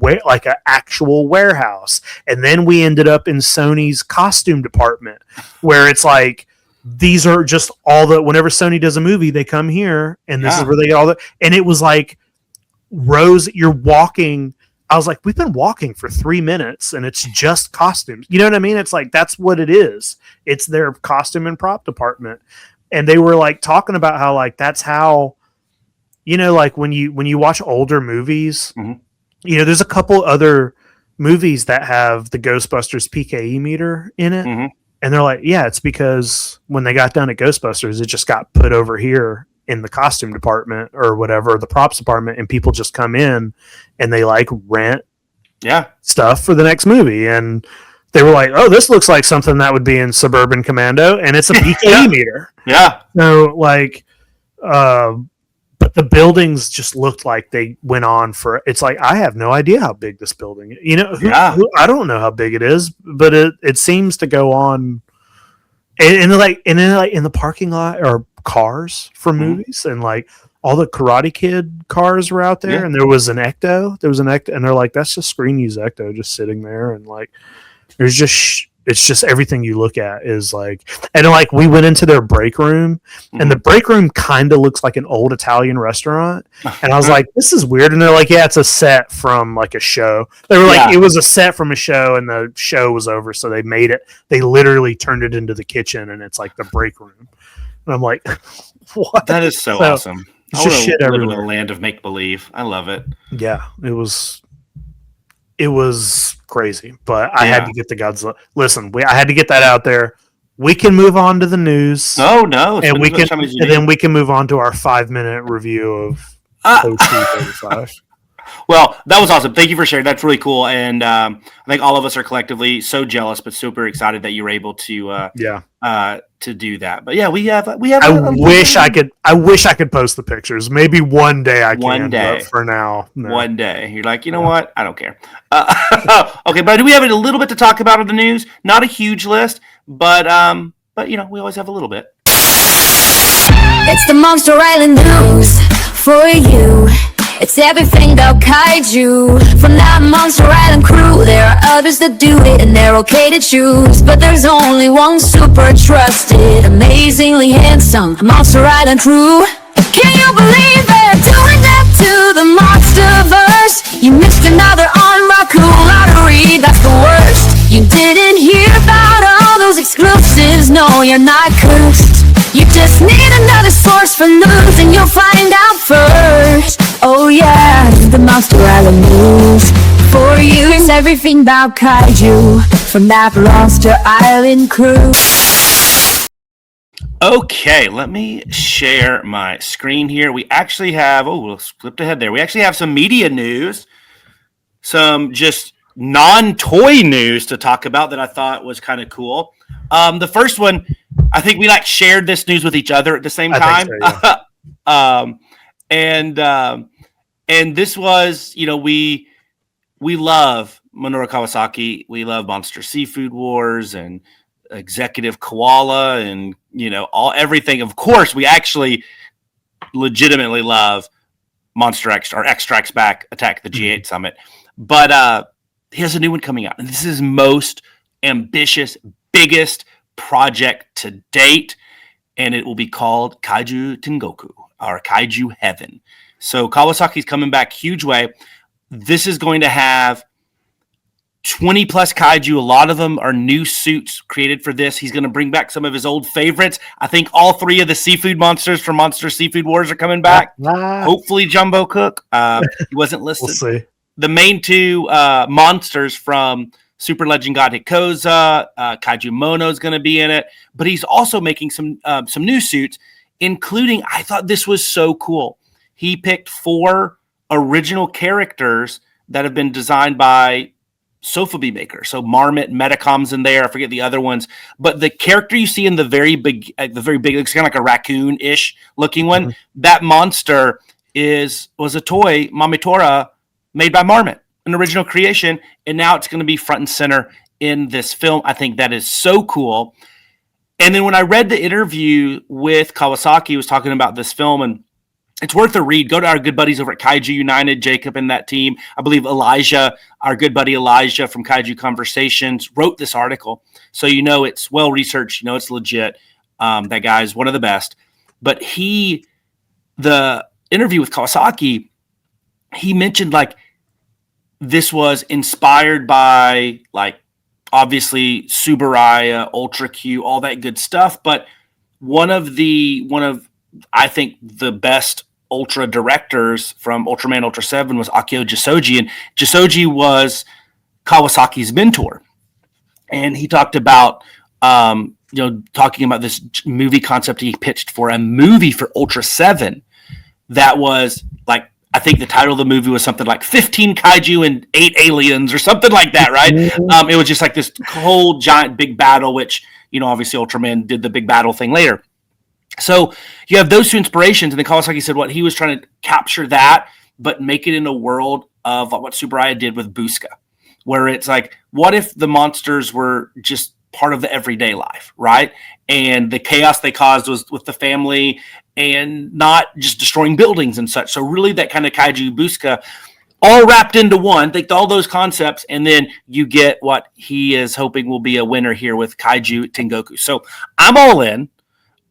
actual warehouse, and then we ended up in Sony's costume department, where it's like, these are just whenever Sony does a movie, they come here, and this is where they get all the, and it was like, rows, you're walking. I was like, we've been walking for 3 minutes, and it's just costumes. You know what I mean? It's like, that's what it is. It's their costume and prop department. And they were like talking about how like that's how, like when you watch older movies, there's a couple other movies that have the Ghostbusters PKE meter in it. And they're like, yeah, it's because when they got done at Ghostbusters, it just got put over here in the costume department or whatever, the props department, and people just come in and they like rent stuff for the next movie. And they were like, oh, this looks like something that would be in Suburban Commando, and it's a PKE meter. Yeah. So like, but the buildings just looked like they went on for. It's like I have no idea how big this building is. You know, I don't know how big it is, but it seems to go on. And then in the parking lot are cars for movies, and like all the Karate Kid cars were out there, and there was an Ecto. And they're like, that's just screen use Ecto just sitting there, and like there's just it's just everything you look at is like, and like we went into their break room, and the break room kind of looks like an old Italian restaurant, and I was like, this is weird, and they're like, yeah, it's a set from like a show. They were like, it was a set from a show, and the show was over, so they made it. They literally turned it into the kitchen, and it's like the break room. And I'm like, what? That is so awesome. It's just shit everywhere. In a land of make believe. I love it. Yeah, it was crazy, but I had to get the Godzilla. Listen, I had to get that out there. We can move on to the news. Oh no, and then we can move on to our 5-minute review of HOSHI 35. Well, that was awesome. Thank you for sharing. That's really cool, and I think all of us are collectively so jealous, but super excited that you were able to do that. But yeah, we have. I wish I could post the pictures. Maybe one day I can. One day. But for now, no. One day, you're like, you know what? I don't care. Okay, but do we have a little bit to talk about in the news? Not a huge list, but you know, we always have a little bit. It's the Monster Island news for you. It's everything about kaiju. From that Monster Island crew, there are others that do it and they're okay to choose, but there's only one super trusted, amazingly handsome Monster Island crew. Can you believe it? Doing that to the Monsterverse. You missed another on-Raku lottery, that's the worst. You didn't hear about all those exclusives, no, you're not cursed. You just need another source for news, and you'll find out first. Oh yeah, the Monster Island news for you. It's everything about kaiju from that Monster Island crew. Okay, let me share my screen here. We actually have, we'll flipped ahead there. We actually have some media news, some just non-toy news to talk about that I thought was kind of cool. The first one, I think we like shared this news with each other at the same time. So, yeah. And this was, you know, we love Minoru Kawasaki. We love Monster Seafood Wars and Executive Koala and, you know, everything. Of course, we actually legitimately love Monster X or X Strikes Back, Attack the G8 Summit. But he has a new one coming out, and this is his most ambitious, biggest project to date, and it will be called Kaiju Tengoku, or Kaiju Heaven. So Kawasaki's coming back huge way. This is going to have 20 plus kaiju. A lot of them are new suits created for this. He's going to bring back some of his old favorites. I think all 3 of the seafood monsters from Monster Seafood Wars are coming back. Hopefully Jumbo Cook. He wasn't listed. We'll see. The main 2 monsters from Super Legend God Hikoza, Kaiju Mono is going to be in it, but he's also making some new suits, including, I thought this was so cool. He picked 4 original characters that have been designed by sofubi makers. So Marmot, Metacom's in there. I forget the other ones, but the character you see in the very big, it's kind of like a raccoon-ish looking one. Mm-hmm. That monster was a toy, Mamitora, made by Marmot, an original creation, and now it's going to be front and center in this film. I think that is so cool. And then when I read the interview with Kawasaki, he was talking about this film, and it's worth a read. Go to our good buddies over at Kaiju United, Jacob and that team. I believe Elijah, our good buddy Elijah from Kaiju Conversations, wrote this article. So you know it's well-researched. You know it's legit. That guy is one of the best. But the interview with Kawasaki, he mentioned like this was inspired by like obviously Subaraya, Ultra Q, all that good stuff. But one of I think the best Ultra directors from Ultraman Ultra 7 was Akio Jisoji, and Jisoji was Kawasaki's mentor. And he talked about talking about this movie concept he pitched for a movie for Ultra 7 that was like, I think the title of the movie was something like 15 kaiju and 8 aliens or something like that, right? It was just like this whole giant big battle, which, obviously Ultraman did the big battle thing later. So you have those two inspirations, and then Kawasaki said what he was trying to capture that, but make it in a world of what Tsuburaya did with Busca, where it's like, what if the monsters were just part of the everyday life, right? And the chaos they caused was with the family and not just destroying buildings and such. So really that kind of kaiju Busca all wrapped into one, take all those concepts, and then you get what he is hoping will be a winner here with Kaiju Tengoku. So I'm all in.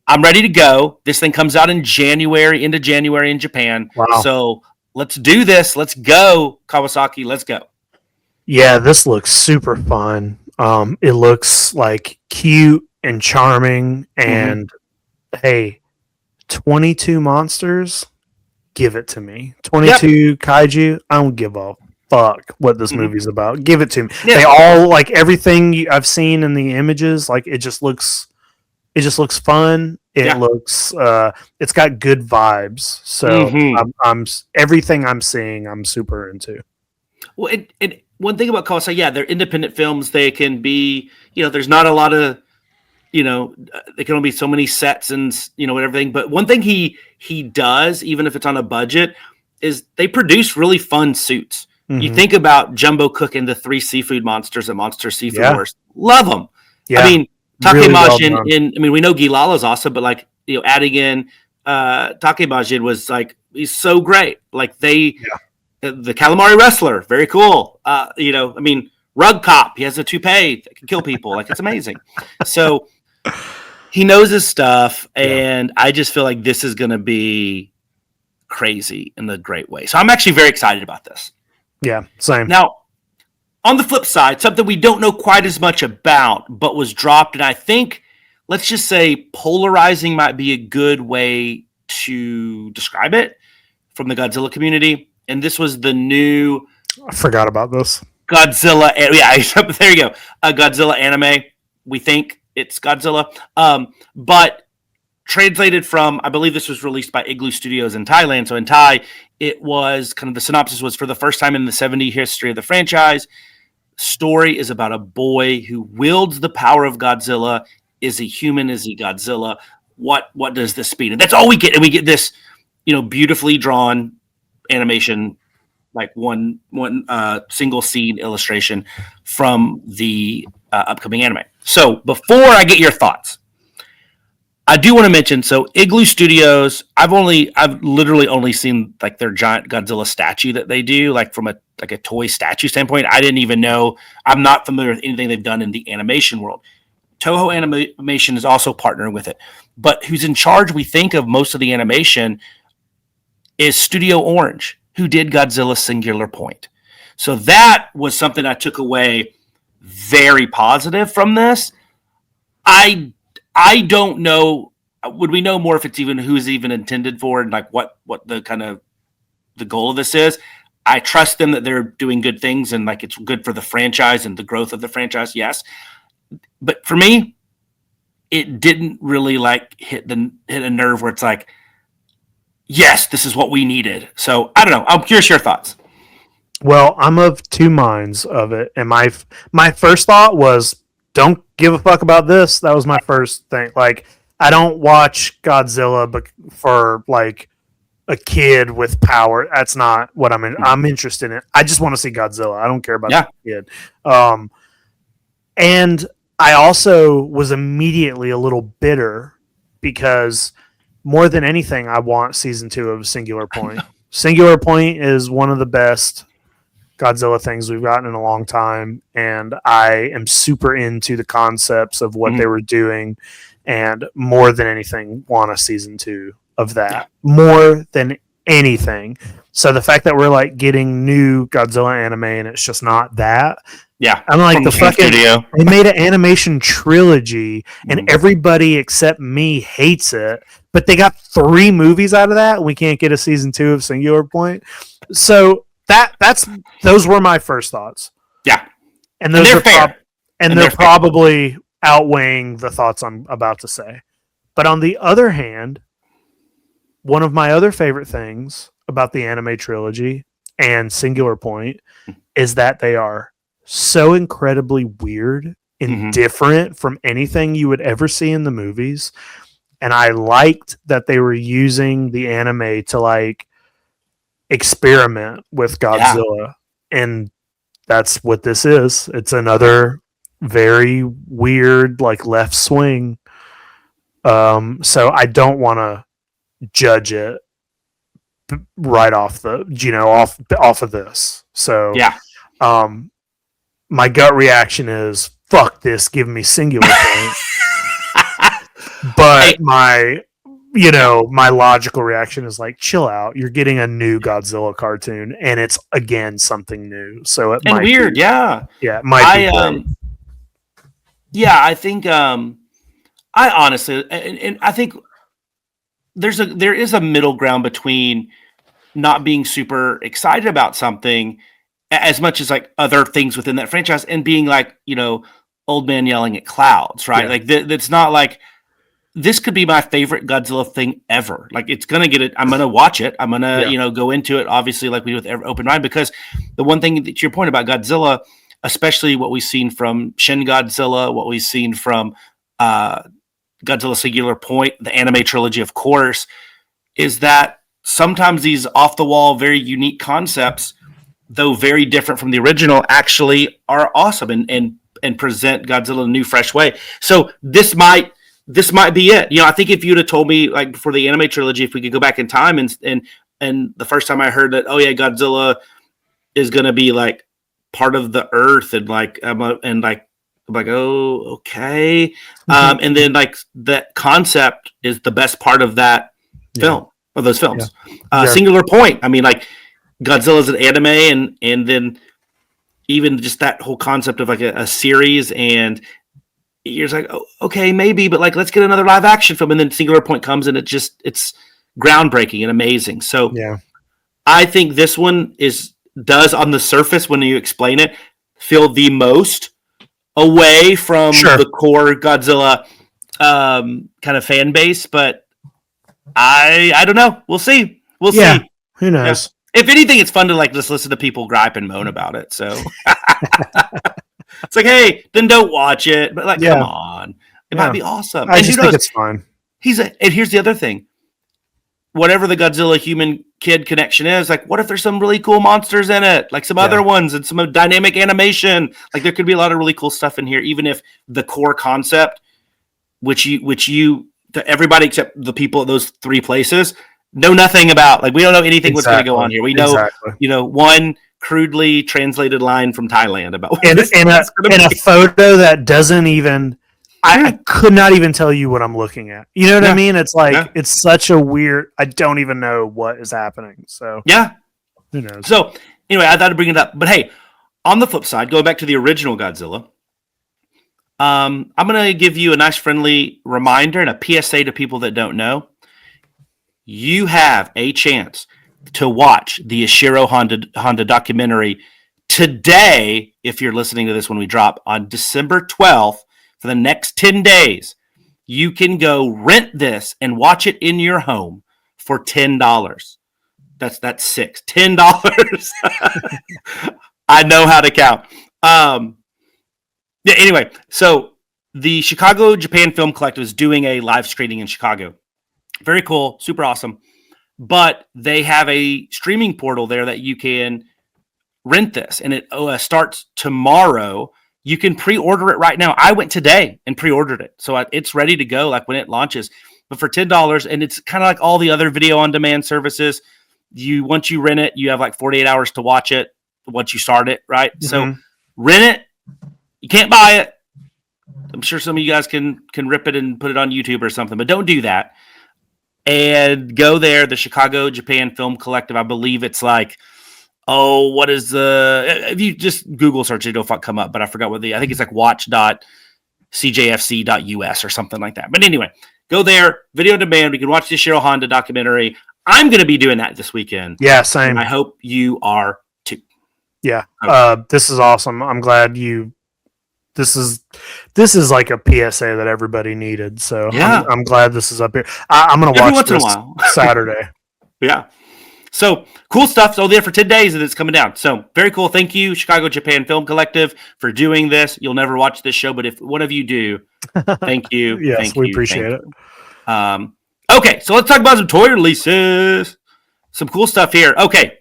I'm ready to go. This thing comes out in January, into January in Japan. Wow. So let's do this. Let's go, Kawasaki. Let's go. Yeah, this looks super fun. It looks like cute and charming. And hey, 22 monsters, give it to me. 22 kaiju, I don't give a fuck what this movie's about. Give it to me. Yeah. They all, like, everything I've seen in the images, like, it just looks fun. It looks it's got good vibes. So I'm everything I'm seeing, I'm super into. Well, and one thing about Kawasaki, they're independent films. They can be, there's not a lot of, there can only be so many sets and, everything. But one thing he does, even if it's on a budget, is they produce really fun suits. You think about Jumbo cooking the 3 seafood monsters at Monster Seafood Wars. Love them. Yeah. I mean, Takemajin really we know Gilala's awesome, but like, adding in Takemajin was like, he's so great. Like the calamari wrestler, very cool. Rug Cop, he has a toupee that can kill people. Like, it's amazing. So he knows his stuff, and I just feel like this is going to be crazy in a great way. So I'm actually very excited about this. Yeah, same. Now, on the flip side, something we don't know quite as much about, but was dropped, and I think, let's just say polarizing might be a good way to describe it from the Godzilla community. And this was the new... I forgot about this. Godzilla. There you go. A Godzilla anime. We think it's Godzilla. But translated from, I believe this was released by Igloo Studios in Thailand. So in Thai, it was kind of the synopsis was for the first time in the 70 history of the franchise. Story is about a boy who wields the power of Godzilla. Is he human? Is he Godzilla? What does this mean? And that's all we get. And we get this, beautifully drawn animation, like one single scene illustration from the upcoming anime. So before I get your thoughts, I do want to mention, so Igloo Studios, I've literally only seen like their giant Godzilla statue that they do, like from a toy statue standpoint. I didn't even know, I'm not familiar with anything they've done in the animation world. Toho Animation is also partnering with it, but who's in charge, we think, of most of the animation is Studio Orange, who did Godzilla Singular Point. So that was something I took away very positive from this. I don't know. Would we know more if it's even who's even intended for and like what the kind of the goal of this is? I trust them that they're doing good things and like it's good for the franchise and the growth of the franchise. Yes. But for me, it didn't really like hit a nerve where it's like, yes, this is what we needed. So I don't know. I'm curious your thoughts. Well, I'm of two minds of it. And my first thought was, don't give a fuck about this. That was my first thing. Like, I don't watch Godzilla but for like a kid with power. That's not what I'm interested in. I just want to see Godzilla. I don't care about the kid. And I also was immediately a little bitter because more than anything, I want season 2 of Singular Point. Singular Point is one of the best Godzilla things we've gotten in a long time, and I am super into the concepts of what they were doing, and more than anything, want a season 2 of that. More than anything. So the fact that we're like getting new Godzilla anime and it's just not that. Yeah. I'm like, the fucking studio. They made an animation trilogy and everybody except me hates it, but they got 3 movies out of that. And we can't get a season 2 of Singular Point. So those were my first thoughts. Yeah. And those are fair. They're probably outweighing the thoughts I'm about to say. But on the other hand, one of my other favorite things about the anime trilogy and Singular Point is that they are so incredibly weird and different from anything you would ever see in the movies. And I liked that they were using the anime to like experiment with Godzilla. And that's what this is. It's another very weird, like left swing. So I don't want to judge it right off the, off of this. So my gut reaction is fuck this, give me Singular Point. But my logical reaction is like, chill out. You're getting a new Godzilla cartoon, and it's again something new. So it might weird, be, it I might be. I think I honestly, and I think there is a middle ground between not being super excited about something as much as like other things within that franchise, and being like, old man yelling at clouds, right? Like that's not like. This could be my favorite Godzilla thing ever. Like it's going to get it. I'm going to watch it. I'm going to, go into it. Obviously, like we do with open mind, because the one thing to your point about Godzilla, especially what we've seen from Shin Godzilla, what we've seen from Godzilla Singular Point, the anime trilogy, of course, is that sometimes these off the wall, very unique concepts, though very different from the original, actually are awesome and present Godzilla in a new, fresh way. So this might be it. I think if you'd have told me like before the anime trilogy, if we could go back in time and the first time I heard that, oh yeah, Godzilla is going to be like part of the earth and like, I'm like, oh, okay. And then like that concept is the best part of that film, of those films. Singular Point. I mean, like Godzilla's an anime and then even just that whole concept of like a series, and you're just like, oh, okay, maybe, but like, let's get another live action film. And then Singular Point comes and it's groundbreaking and amazing. So I think this one does on the surface, when you explain it, feel the most away from the core Godzilla kind of fan base. But I don't know. We'll see. We'll see. Who knows? If anything, it's fun to like just listen to people gripe and moan about it. So it's like, hey, then don't watch it. But like, come on, it might be awesome. I just think it's fun. And here's the other thing: whatever the Godzilla human kid connection is, like, what if there's some really cool monsters in it, like some other ones, and some dynamic animation? Like, there could be a lot of really cool stuff in here, even if the core concept, which everybody except the people at those three places know nothing about. Like, we don't know anything what's going to go on here. We know one crudely translated line from Thailand about what a photo that doesn't even. I could not even tell you what I'm looking at. You know what I mean? It's like it's such a weird. I don't even know what is happening. So who knows? So anyway, I thought I'd bring it up. But hey, on the flip side, going back to the original Godzilla, I'm going to give you a nice friendly reminder and a PSA to people that don't know. You have a chance to watch the Ishiro Honda documentary today, if you're listening to this when we drop, on December 12th. For the next 10 days, you can go rent this and watch it in your home for $10. That's $10. I know how to count. Anyway, so the Chicago Japan Film Collective is doing a live screening in Chicago. Very cool, super awesome. But they have a streaming portal there that you can rent this, and it starts tomorrow. You can pre-order it right now. I went today and pre-ordered it, so it's ready to go like when it launches. But for $10, and it's kind of like all the other video on demand services. Once you rent it, you have like 48 hours to watch it once you start it, right? Mm-hmm. So rent it. You can't buy it. I'm sure some of you guys can rip it and put it on YouTube or something, but don't do that. And go there, the Chicago Japan Film Collective. I believe it's like, what is if you just Google search it, it'll come up, but I forgot I think it's like watch.cjfc.us or something like that. But anyway, go there, video on demand. We can watch the Ishiro Honda documentary. I'm going to be doing that this weekend. Yeah, same. I hope you are too. Yeah. This is awesome. I'm glad you this is like a PSA that everybody needed. So Yeah. I'm glad this is up here. I'm gonna Every watch once in a this while. Saturday. Yeah. So cool stuff. So there for 10 days and it's coming down. So very cool. Thank you, Chicago Japan Film Collective, for doing this. You'll never watch this show, but if one of you do, thank you. Yes, thank we you, appreciate thank it. you. Okay, so let's talk about some toy releases. Some cool stuff here. Okay.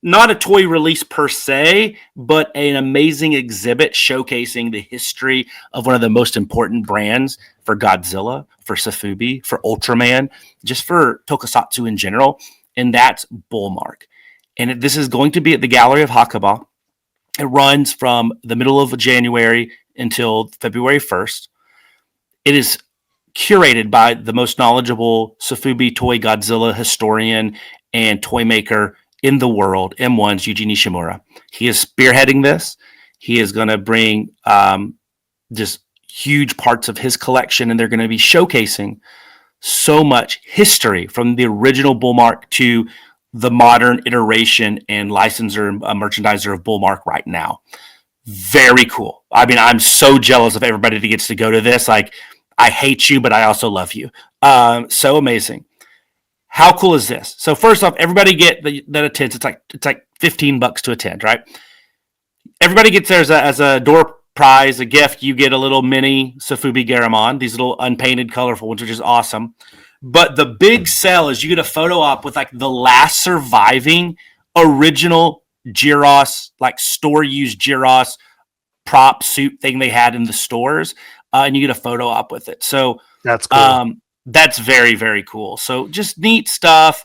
Not a toy release per se, but an amazing exhibit showcasing the history of one of the most important brands for Godzilla, for sofubi, for Ultraman, just for tokusatsu in general, and that's Bullmark. And this is going to be at the Gallery of Hakuba. It runs from the middle of January until February 1st. It is curated by the most knowledgeable sofubi toy Godzilla historian and toy maker in the world, M1's Yuji Nishimura. He is spearheading this. He is going to bring just huge parts of his collection, and they're going to be showcasing so much history from the original Bullmark to the modern iteration and licensor and merchandiser of Bullmark right now. Very cool. I mean, I'm so jealous of everybody that gets to go to this. Like, I hate you, but I also love you. So amazing. How cool is this? So first off, everybody that attends. It's like $15 to attend, right? Everybody gets there as a door prize, a gift. You get a little mini sofubi Garamon, these little unpainted, colorful ones, which is awesome. But the big sell is you get a photo op with like the last surviving original Gyros, like store used Gyros prop suit thing they had in the stores, and you get a photo op with it. So That's cool. That's very, very cool. So just neat stuff.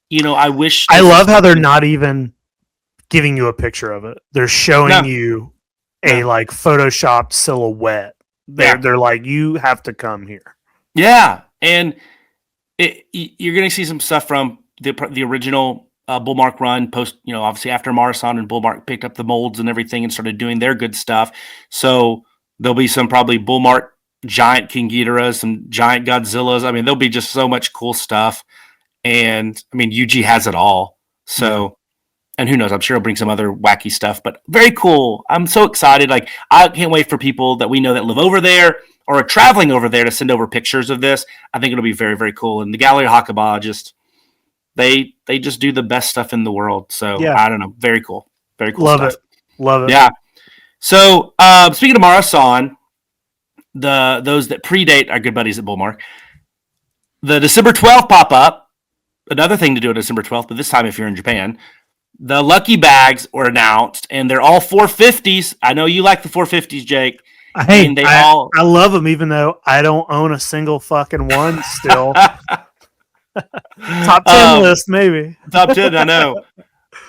You know, I love how they're not even giving you a picture of it. They're showing you a like photoshopped silhouette. They're like, you have to come here. Yeah. And you're going to see some stuff from the original Bullmark run post, you know, obviously after Marusan and Bullmark picked up the molds and everything and started doing their good stuff. So there'll be some probably Bullmark giant King Ghidorahs, some giant Godzillas. I mean, there'll be just so much cool stuff. And I mean, Yuji has it all. So, and who knows, I'm sure he'll bring some other wacky stuff, but very cool. I'm so excited. Like, I can't wait for people that we know that live over there or are traveling over there to send over pictures of this. I think it'll be very, very cool. And the Gallery of Hakuba they just do the best stuff in the world. So I don't know. Very cool. Very cool stuff. Love it. Yeah. So, speaking of Marusan, those that predate our good buddies at Bullmark, the December 12th pop-up, another thing to do on December 12th, but this time if you're in Japan, the lucky bags were announced, and they're all 450s. I know you like the 450s, Jake. I love them, even though I don't own a single fucking one still. Top 10 list, maybe. Top 10, I know.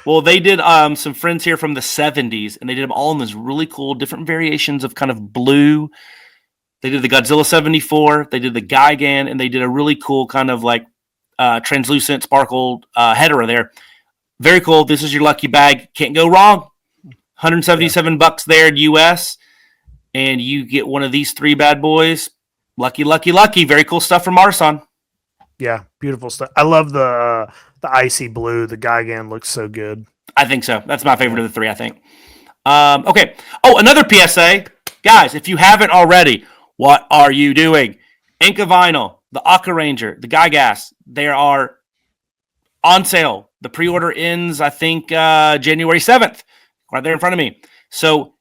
Well, they did some friends here from the 70s, and they did them all in this really cool, different variations of kind of blue. They did the Godzilla 74, they did the Gigan, and they did a really cool kind of like translucent, sparkled header there. Very cool. This is your lucky bag. Can't go wrong. $177 there in US, and you get one of these three bad boys. Lucky, lucky, lucky. Very cool stuff from Marusan. Yeah, beautiful stuff. I love the icy blue. The Gigan looks so good. I think so. That's my favorite of the three, I think. Okay. Oh, another PSA. Guys, if you haven't already, what are you doing? Enka Vinyl, the Aka Ranger, the Gygas, they are on sale. The pre-order ends, I think, January 7th. Right there in front of me. So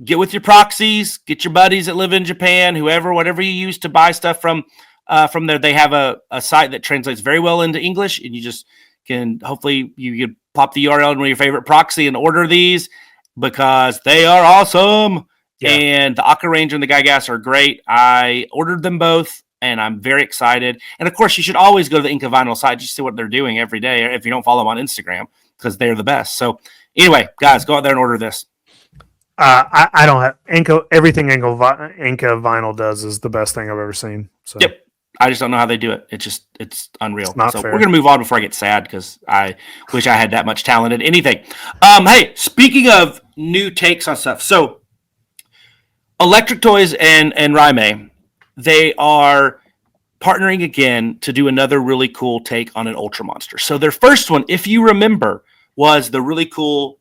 get with your proxies, get your buddies that live in Japan, whoever, whatever you use to buy stuff from there. They have a site that translates very well into English, and you just can, hopefully you can pop the URL in your favorite proxy and order these because they are awesome. Yeah. And the Aka Ranger and the Gygas are great. I ordered them both, and I'm very excited. And, of course, you should always go to the Enka Vinyl site just to see what they're doing every day if you don't follow them on Instagram because they're the best. So, anyway, guys, go out there and order this. I don't have Enka. Everything Enka Vinyl does is the best thing I've ever seen. So. Yep. I just don't know how they do it. It's unreal. It's not so fair. We're going to move on before I get sad because I wish I had that much talent in anything. Hey, speaking of new takes on stuff. So, Electric Toys and Raime, they are partnering again to do another really cool take on an Ultra Monster. So their first one, if you remember, was the really cool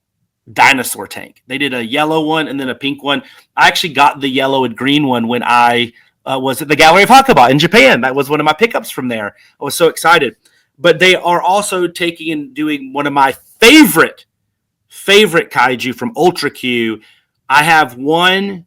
dinosaur tank. They did a yellow one and then a pink one. I actually got the yellow and green one when I was at the Gallery of Hakuba in Japan. That was one of my pickups from there. I was so excited. But they are also taking and doing one of my favorite kaiju from Ultra Q. I have one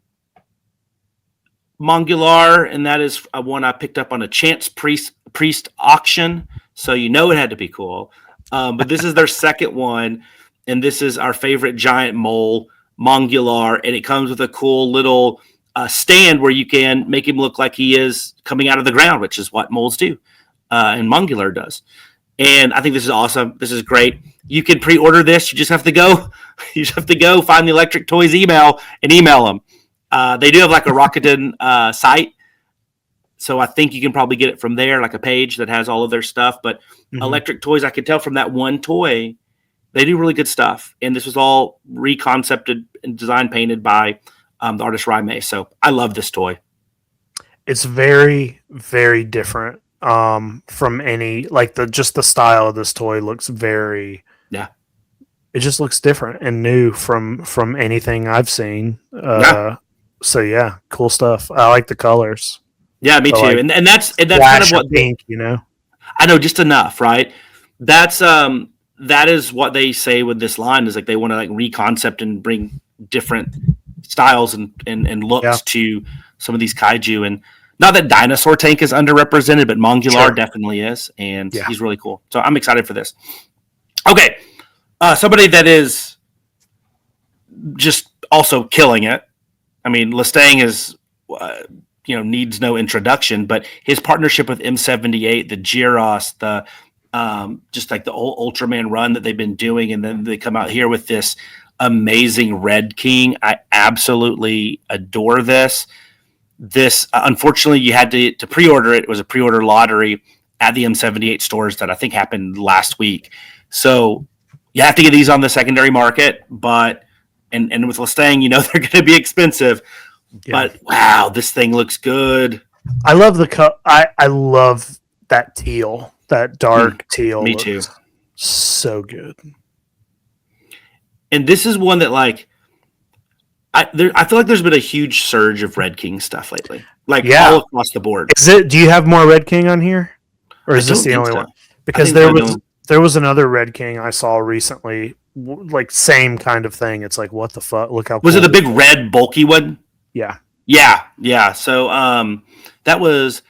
Mongular, and that is one I picked up on a Chance Priest auction. So it had to be cool. But this is their second one, and this is our favorite giant mole, Mongular, and it comes with a cool little stand where you can make him look like he is coming out of the ground, which is what moles do, and Mongular does. And I think this is awesome. This is great. You can pre-order this. You just have to go. You just have to go find the Electric Toys email and email them. They do have like a Rakuten site, so I think you can probably get it from there, like a page that has all of their stuff. But Electric Toys, I could tell from that one toy, they do really good stuff. And this was all reconcepted and design painted by the artist Raimei. So I love this toy. It's very, very different from any, like just the style of this toy looks very, it just looks different and new from anything I've seen. So yeah, cool stuff. I like the colors. Yeah, me too. Like, and that's kind of what pink, I know, just enough, right? That is what they say with this line, is like they want to like reconcept and bring different styles and looks to some of these kaiju. And not that Dinosaur Tank is underrepresented, but Mongular definitely is, and he's really cool. So I'm excited for this. Okay, somebody that is just also killing it. I mean, Lestang is, needs no introduction, but his partnership with M78, the Gyros, the just like the old Ultraman run that they've been doing, and then they come out here with this amazing Red King. I absolutely adore this. This, unfortunately, you had to pre-order it. It was a pre-order lottery at the M78 stores that I think happened last week. So you have to get these on the secondary market, but and with Lestang, they're going to be expensive. Yeah. But wow, this thing looks good. I love I love that teal, that dark teal. Me too. So good. And this is one that I feel like there's been a huge surge of Red King stuff lately, all across the board. Do you have more Red King on here, or is this the only one? Because there was another Red King I saw recently, like same kind of thing. It's like, what the fuck? Look how was it the big red bulky one? Yeah. So that wasn't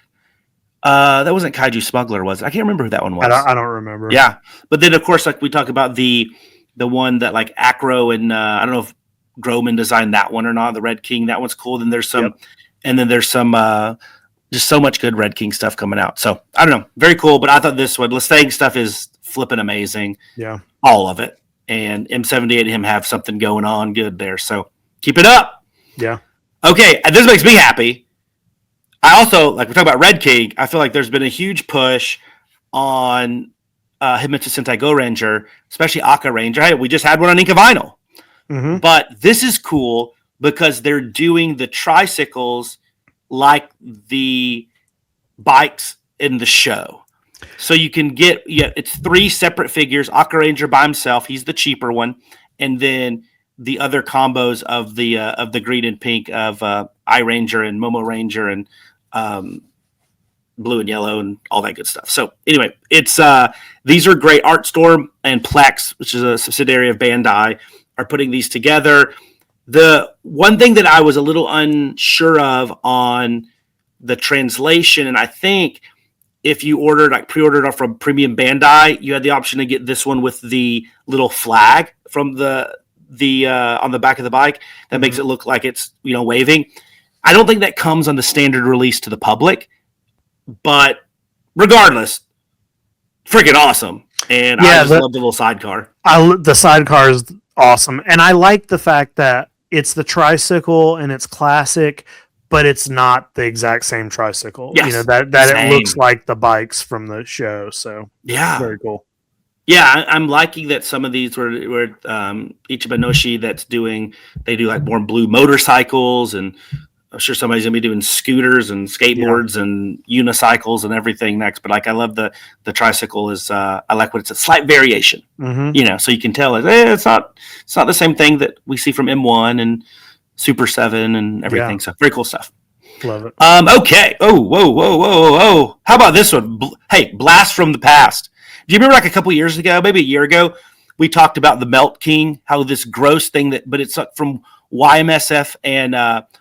Kaiju Smuggler, was it? I can't remember who that one was. I don't remember. Yeah, but then of course, like we talk about the one that like Acro and I don't know if Groman designed that one or not. The Red King, that one's cool. Then there's some, and then there's some just so much good Red King stuff coming out. So I don't know, very cool. But I thought this one, Lestang stuff is flipping amazing. Yeah, all of it. And M78 and him have something going on good there. So keep it up. Yeah. Okay, this makes me happy. I also, like we're talking about Red King, I feel like there's been a huge push on Himitsu Sentai Go Ranger, especially Aka Ranger. Hey, we just had one on Enka Vinyl. Mm-hmm. But this is cool because they're doing the tricycles like the bikes in the show. So you can get, it's 3 separate figures. Aka Ranger by himself, he's the cheaper one. And then the other combos of the green and pink of I Ranger and Momo Ranger and blue and yellow and all that good stuff. So anyway, it's these are great. Art Storm and Plex, which is a subsidiary of Bandai, are putting these together. The one thing that I was a little unsure of on the translation, and I think if you pre-ordered it from Premium Bandai, you had the option to get this one with the little flag from the on the back of the bike that makes it look like it's waving. I don't think that comes on the standard release to the public, but regardless, freaking awesome. And I just love the little sidecar. The sidecar is awesome, and I like the fact that it's the tricycle and it's classic, but it's not the exact same tricycle. Yes, that it looks like the bikes from the show. So yeah, very cool. Yeah, I'm liking that some of these were Ichiban Noshi they do like more blue motorcycles and I'm sure somebody's gonna be doing scooters and skateboards and unicycles and everything next. But like, I love the tricycle is I like what it's a slight variation. So you can tell it's not the same thing that we see from M1 and Super 7 and everything. So very cool stuff. Love it. Okay. Oh, whoa. How about this one? Hey, Blast from the Past. Do you remember like a couple years ago, maybe a year ago, we talked about the Melt King, how this gross thing but it's from YMSF and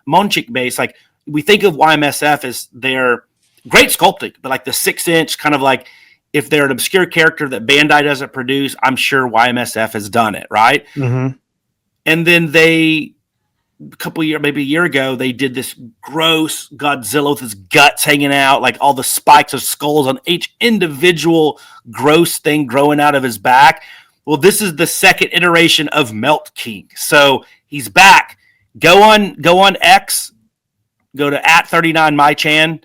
Monchik base. Like, we think of YMSF as their great sculpting, but like the 6-inch kind of like, if they're an obscure character that Bandai doesn't produce, I'm sure YMSF has done it, right? Mm-hmm. And then maybe a year ago, they did this gross Godzilla with his guts hanging out, like all the spikes of skulls on each individual gross thing growing out of his back. Well, this is the second iteration of Melt King. So he's back. Go on X, go to @39mychan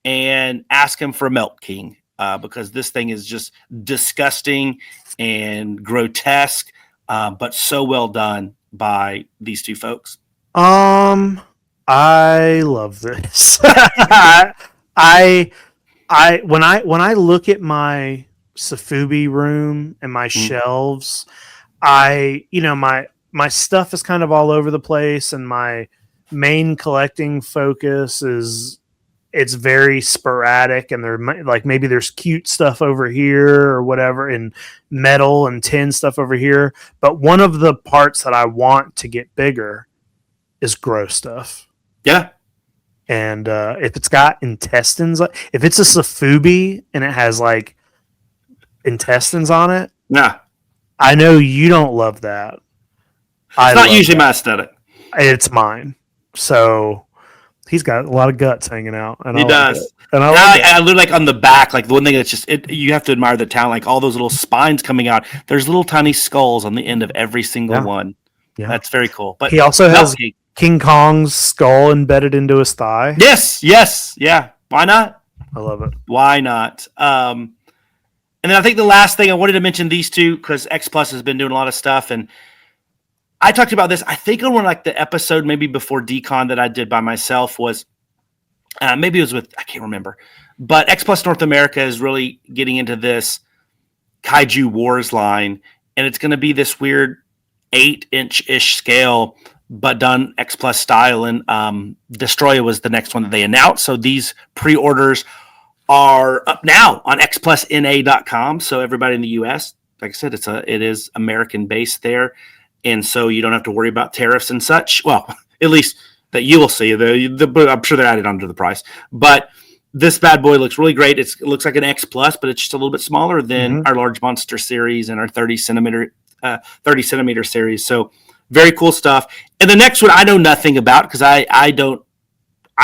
and ask him for Melt King because this thing is just disgusting and grotesque, but so well done by these two folks. I love this. When I look at my sofubi room and my shelves, my stuff is kind of all over the place, and my main collecting focus it's very sporadic, and maybe there's cute stuff over here or whatever, and metal and tin stuff over here. But one of the parts that I want to get bigger is gross stuff. Yeah. And if it's got intestines, if it's a sofubi and it has like intestines on it, yeah, I know you don't love that. It's not usually my aesthetic. It's mine. So he's got a lot of guts hanging out. And he does. And I look like on the back, like the one thing that's just you have to admire the talent, like all those little spines coming out. There's little tiny skulls on the end of every single one. Yeah, that's very cool. But he also has King Kong's skull embedded into his thigh. Yes, yeah. Why not? I love it. Why not? And then I think the last thing I wanted to mention these two because X Plus has been doing a lot of stuff, and I talked about this. I think on like the episode maybe before Decon that I did by myself was maybe it was with I can't remember, but X Plus North America is really getting into this Kaiju Wars line, and it's going to be this weird 8-inch-ish scale, but done X Plus style. And Destroya was the next one that they announced. So these pre-orders are up now on xplusna.com. So everybody in the US, like I said, it is American based there. And so you don't have to worry about tariffs and such. Well, at least that you will see. I'm sure they're added onto the price. But this bad boy looks really great. It looks like an X Plus, but it's just a little bit smaller than our large monster series and our 30 centimeter series. So very cool stuff. And the next one I know nothing about because I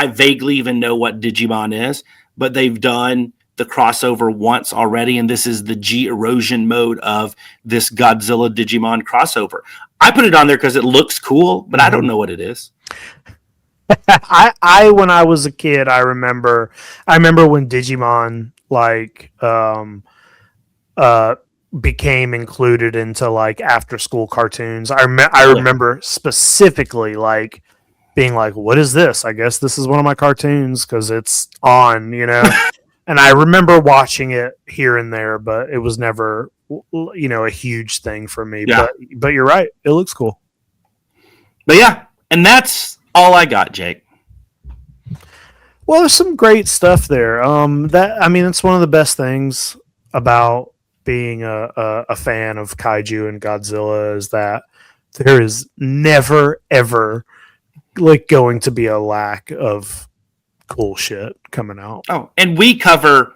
vaguely even know what Digimon is, but they've done the crossover once already, and this is the G erosion mode of this Godzilla Digimon crossover. I put it on there because it looks cool, but I don't know what it is. I when I was a kid, I remember when Digimon became included into like after school cartoons. I remember specifically like being like, what is this? I guess this is one of my cartoons because it's on, and I remember watching it here and there, but it was never, a huge thing for me. Yeah. But you're right. It looks cool. But yeah, and that's all I got, Jake. Well, there's some great stuff there. It's one of the best things about being a fan of Kaiju and Godzilla is that there is never, ever like going to be a lack of cool shit coming out. Oh, and we cover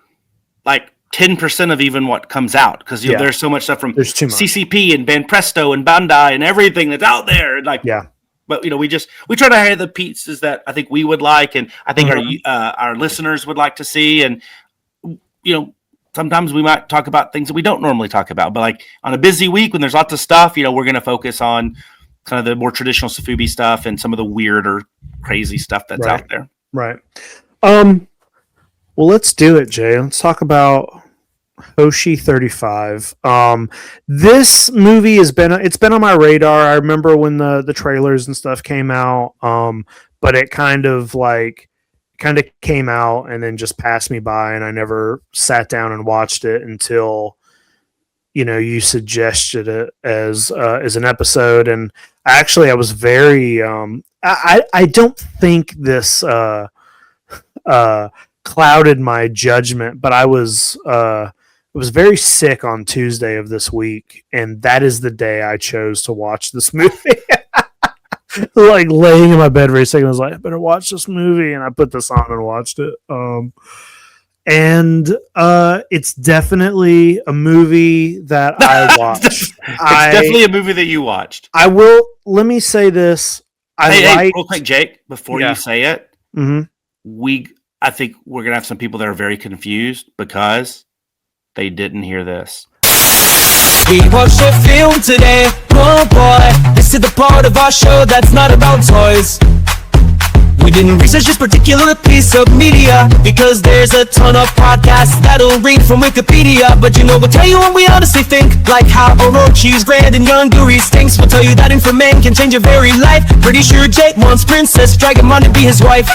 like 10% of even what comes out because there's so much stuff from CCP and Van Presto and Bandai and everything that's out there. But we try to hire the pieces that I think we would like, and I think our listeners would like to see, and sometimes we might talk about things that we don't normally talk about. But like on a busy week when there's lots of stuff, we're going to focus on kind of the more traditional sofubi stuff and some of the weird or crazy stuff that's out there. Right. Well, let's do it, Jay. Let's talk about Hoshi 35. This movie it's been on my radar. I remember when the trailers and stuff came out. but it kind of came out and then just passed me by, and I never sat down and watched it until you suggested it as an episode. And actually I was very I don't think this clouded my judgment, but I was very sick on Tuesday of this week, and that is the day I chose to watch this movie. Like laying in my bed very sick, I was like, I better watch this movie, and I put this on and watched it. And it's definitely a movie that I watched. It's definitely a movie that you watched. Let me say this. Hey, real quick, Jake, before you say it, mm-hmm. I think we're gonna have some people that are very confused because they didn't hear this. We watched a film today, oh boy. This is the part of our show that's not about toys. We didn't research this particular piece of media because there's a ton of podcasts that'll read from Wikipedia. But we'll tell you what we honestly think, like how Orochi's grand and Yanduri stinks. We'll tell you that information can change your very life. Pretty sure Jake wants Princess Dragonmon to be his wife.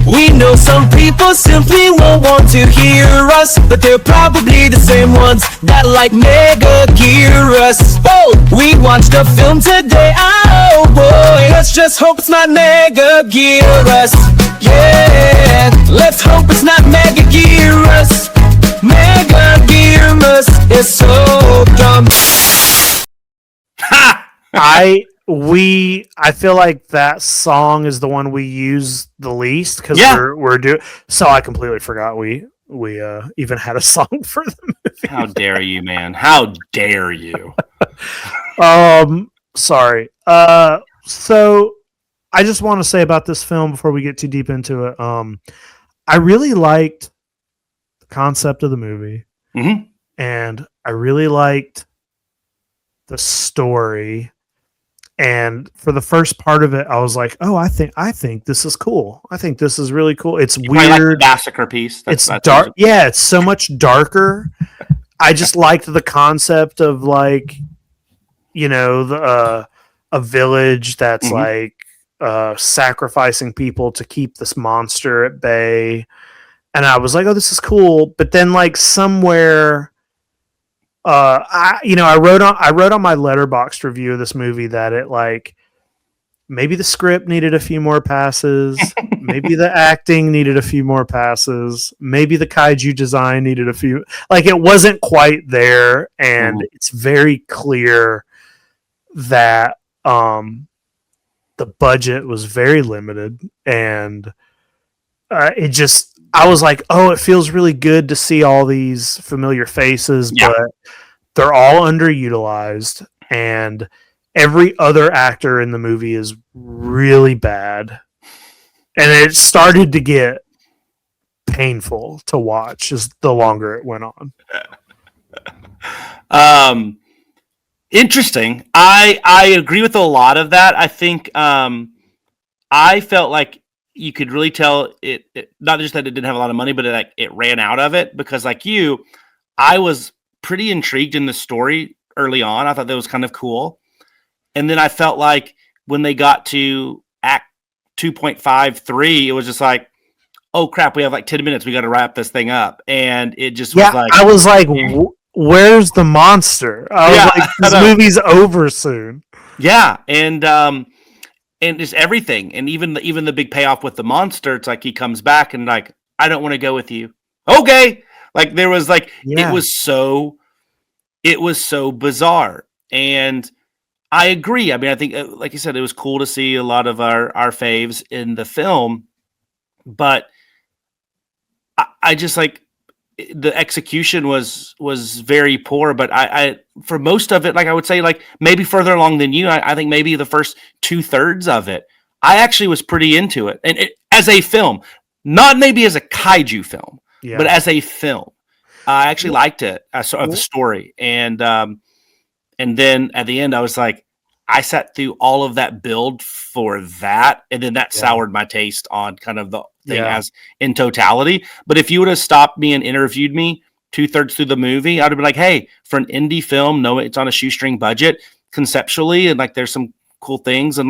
We know some people simply won't want to hear us, but they're probably the same ones that like Mega Gear us. Oh, we watched a film today, oh boy. Let's just hope it's not Mega Gear us. Yeah, let's hope it's not Mega Gear us. Mega Gear us is so dumb. Ha! I feel like that song is the one we use the least because we're doing. So I completely forgot we even had a song for the movie. How dare you, man? How dare you? Sorry. So I just want to say about this film before we get too deep into it. I really liked the concept of the movie, and I really liked the story. And for the first part of it, I was like, "Oh, I think this is cool. I think this is really cool. It's weird, like the massacre piece. It's dark. Yeah, it's so much darker. I just liked the concept of a village that's sacrificing people to keep this monster at bay. And I was like, "Oh, this is cool." But then, somewhere. I wrote on my Letterboxd review of this movie that it maybe the script needed a few more passes, maybe the acting needed a few more passes, maybe the kaiju design needed a few. It wasn't quite there, and it's very clear that the budget was very limited, and I was like, oh, it feels really good to see all these familiar faces, but they're all underutilized, and every other actor in the movie is really bad. And it started to get painful to watch as the longer it went on. Interesting. I agree with a lot of that. I think I felt like you could really tell it not just that it didn't have a lot of money, but it ran out of it because I was pretty intrigued in the story early on. I thought that was kind of cool. And then I felt like when they got to act 2.53, it was just like, oh crap, we have 10 minutes. We got to wrap this thing up. And it just was like, I was like, where's the monster? I was like, this movie's over soon. Yeah. And just everything. And even the big payoff with the monster, it's like he comes back and I don't want to go with you. Okay. There was it was so bizarre. And I agree. I mean, I think, like you said, it was cool to see a lot of our faves in the film, but I just the execution was very poor. But I for most of it, I would say, maybe further along than you. I think maybe the first 2/3 of it, I actually was pretty into it, and as a film, not maybe as a kaiju film, but as a film, I actually liked it. I saw the story, and then at the end, I was like, I sat through all of that build for that, and then that soured my taste on kind of the thing as in totality. But if you would have stopped me and interviewed me 2/3 through the movie, I'd have been like, hey, for an indie film, no, it's on a shoestring budget conceptually, and there's some cool things, and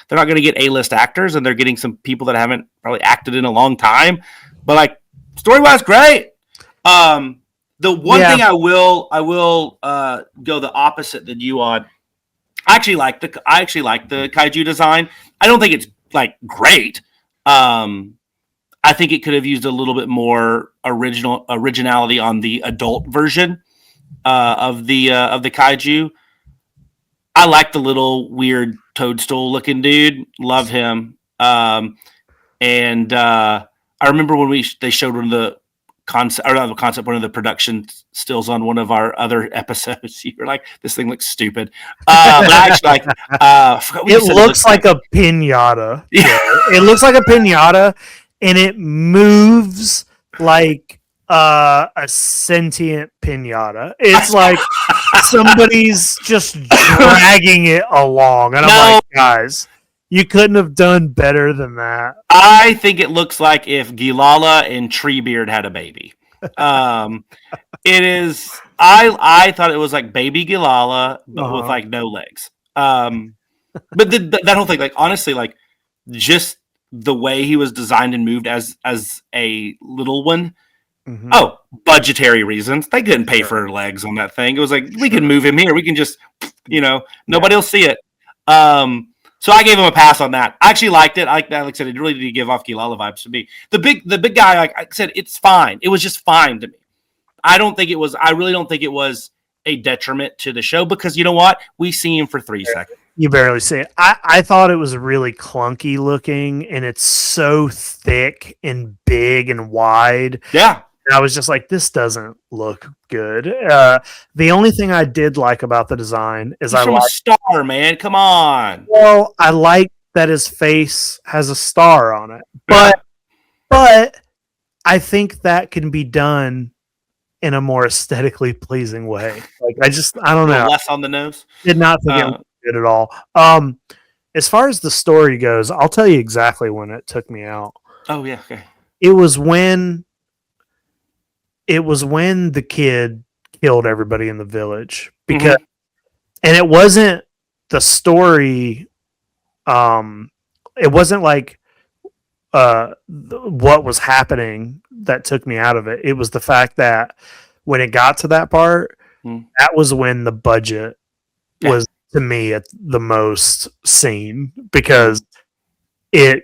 they're not going to get A-list actors, and they're getting some people that haven't probably acted in a long time. But like story-wise, great. The one thing I will go the opposite than you on. I actually like the kaiju design. I don't think it's like great. I think it could have used a little bit more originality on the adult version of the kaiju. I like the little weird toadstool looking dude. Love him. And I remember when they showed one of the one of the production stills on one of our other episodes. You were like, "This thing looks stupid." But I actually like. It looks like a pinata. Yeah. It looks like a pinata, and it moves like a sentient pinata. It's like somebody's just dragging it along, and I'm like, guys, you couldn't have done better than that. I think it looks like if Gilala and Treebeard had a baby. It is. I thought it was like baby Gilala, but with like no legs. But that whole thing, like honestly, like just the way he was designed and moved as a little one. Mm-hmm. Oh, budgetary reasons. They didn't pay for legs on that thing. It was like, we can move him here. We can just, nobody will see it. So I gave him a pass on that. I actually liked it. I like that. Like I said, it really did give off Gilala vibes to me. The big guy, like I said, it's fine. It was just fine to me. I really don't think it was a detriment to the show because you know what? We see him for 3 seconds. You barely see it. I thought it was really clunky looking, and it's so thick and big and wide. Yeah. And I was just like, this doesn't look good. The only thing I did like about the design is He's from a star, man. Come on. Well, I like that his face has a star on it, but I think that can be done in a more aesthetically pleasing way. Like I don't know. Less on the nose. Did not think it was good at all. As far as the story goes, I'll tell you exactly when it took me out. Oh yeah, okay. It was when the kid killed everybody in the village because, and it wasn't the story. It wasn't like what was happening that took me out of it. It was the fact that when it got to that part, that was when the budget was to me at the most seen because it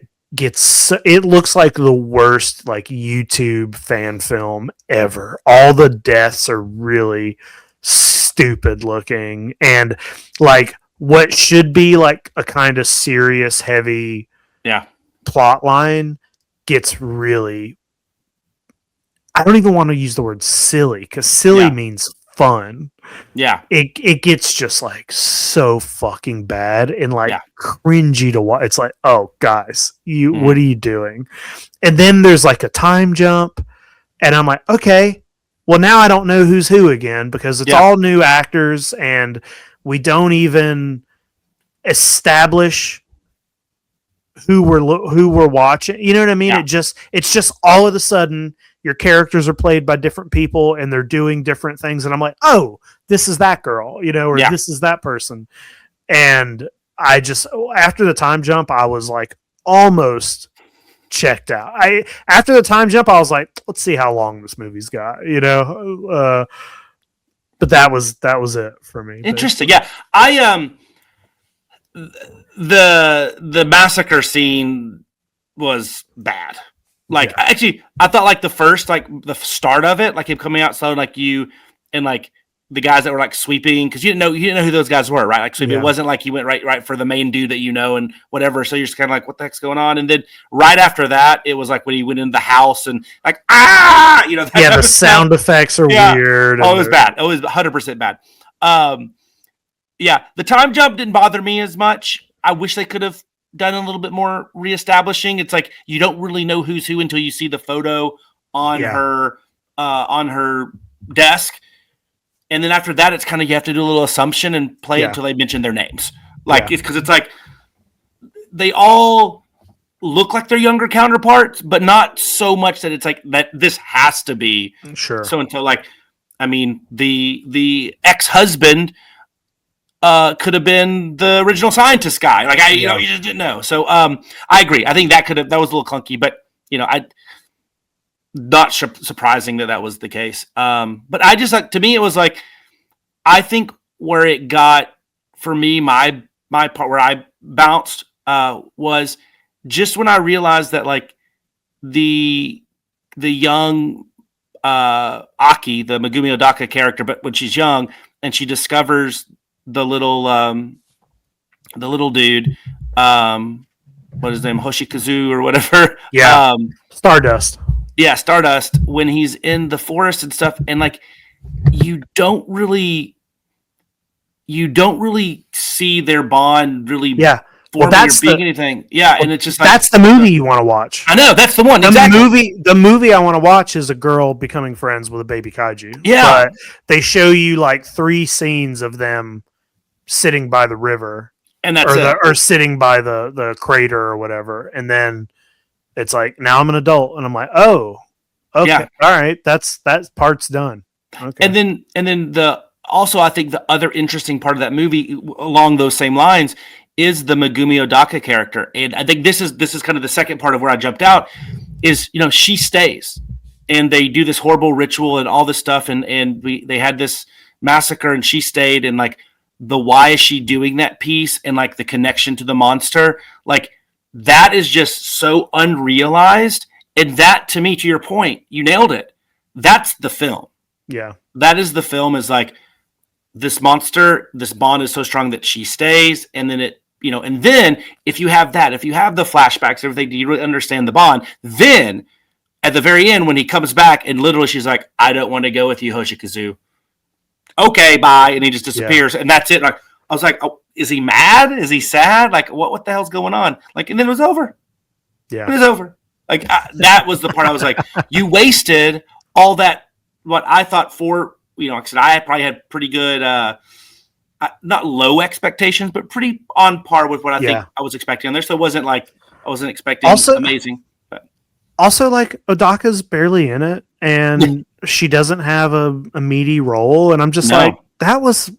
looks like the worst like YouTube fan film ever. All the deaths are really stupid looking and like what should be like a kind of serious heavy plot line gets really, I don't even want to use the word silly because silly means fun. Yeah. It gets just like so fucking bad and like cringy to watch. It's like, oh guys, what are you doing? And then there's like a time jump and I'm like, okay, well now I don't know who's who again because it's all new actors and we don't even establish who we're watching. You know what I mean? Yeah. It's just all of a sudden your characters are played by different people and they're doing different things. And I'm like, oh, this is that girl, or this is that person. And I just, after the time jump, I was like almost checked out. After the time jump, I was like, let's see how long this movie's got, but that was it for me. Interesting. Yeah. The massacre scene was bad. Like actually, I thought like the first, like the start of it, like him coming out, so like you and like the guys that were like sweeping because you didn't know who those guys were, right? Like sweeping. It wasn't like he went right for the main dude that and whatever. So you're just kind of like, what the heck's going on? And then right after that, it was like when he went in the house and like the sound effects are weird. Oh, it was bad. It was 100% bad. The time jump didn't bother me as much. I wish they could have done a little bit more reestablishing. It's like you don't really know who's who until you see the photo on her desk, and then after that, it's kind of you have to do a little assumption and play it until they mention their names. Like it's because it's like they all look like their younger counterparts, but not so much that it's like that. This has to be sure. So until like, I mean, the ex-husband could have been the original scientist guy. Like you know, you just didn't know. So I agree. I think that was a little clunky, but you know, not surprising that was the case. But I just to me, it was like, I think where it got for me, my part where I bounced was just when I realized that like the young Aki, the Megumi Odaka character, but when she's young and she discovers the little dude, what is his name, Hoshikazu or whatever, Stardust. Yeah, Stardust, when he's in the forest and stuff, and like you don't really see their bond really forming or being anything. Yeah, and it's just like, that's the movie you want to watch. I know, that's the one. Exactly. The movie I want to watch is a girl becoming friends with a baby kaiju. Yeah. But they show you like 3 scenes of them sitting by the river. And that's or sitting by the crater or whatever. And then it's like, now I'm an adult, and I'm like, oh, okay, all right, that part's done. Okay. And then also I think the other interesting part of that movie along those same lines is the Megumi Odaka character, and I think this is kind of the second part of where I jumped out is, you know, she stays, and they do this horrible ritual and all this stuff, and they had this massacre, and she stayed, and like the why is she doing that piece, and like the connection to the monster, like. That is just so unrealized. And that, to me, to your point, you nailed it. That's the film. Yeah. That is the film, is like this monster, this bond is so strong that she stays. And then it, you know, and then if you have the flashbacks, everything, do you really understand the bond? Then at the very end, when he comes back and literally she's like, I don't want to go with you, Hoshikazu. Okay, bye. And he just disappears. And that's it. Like, I was like, oh, is he mad? Is he sad? Like, what the hell's going on? Like, and then it was over. Yeah. It was over. Like, that was the part I was like, you wasted all that, what I thought for, you know, because I probably had pretty good, not low expectations, but pretty on par with what I think I was expecting. There, so it wasn't like, I wasn't expecting amazing. But. Also, like, Odaka's barely in it, and she doesn't have a meaty role, and I'm just like, I was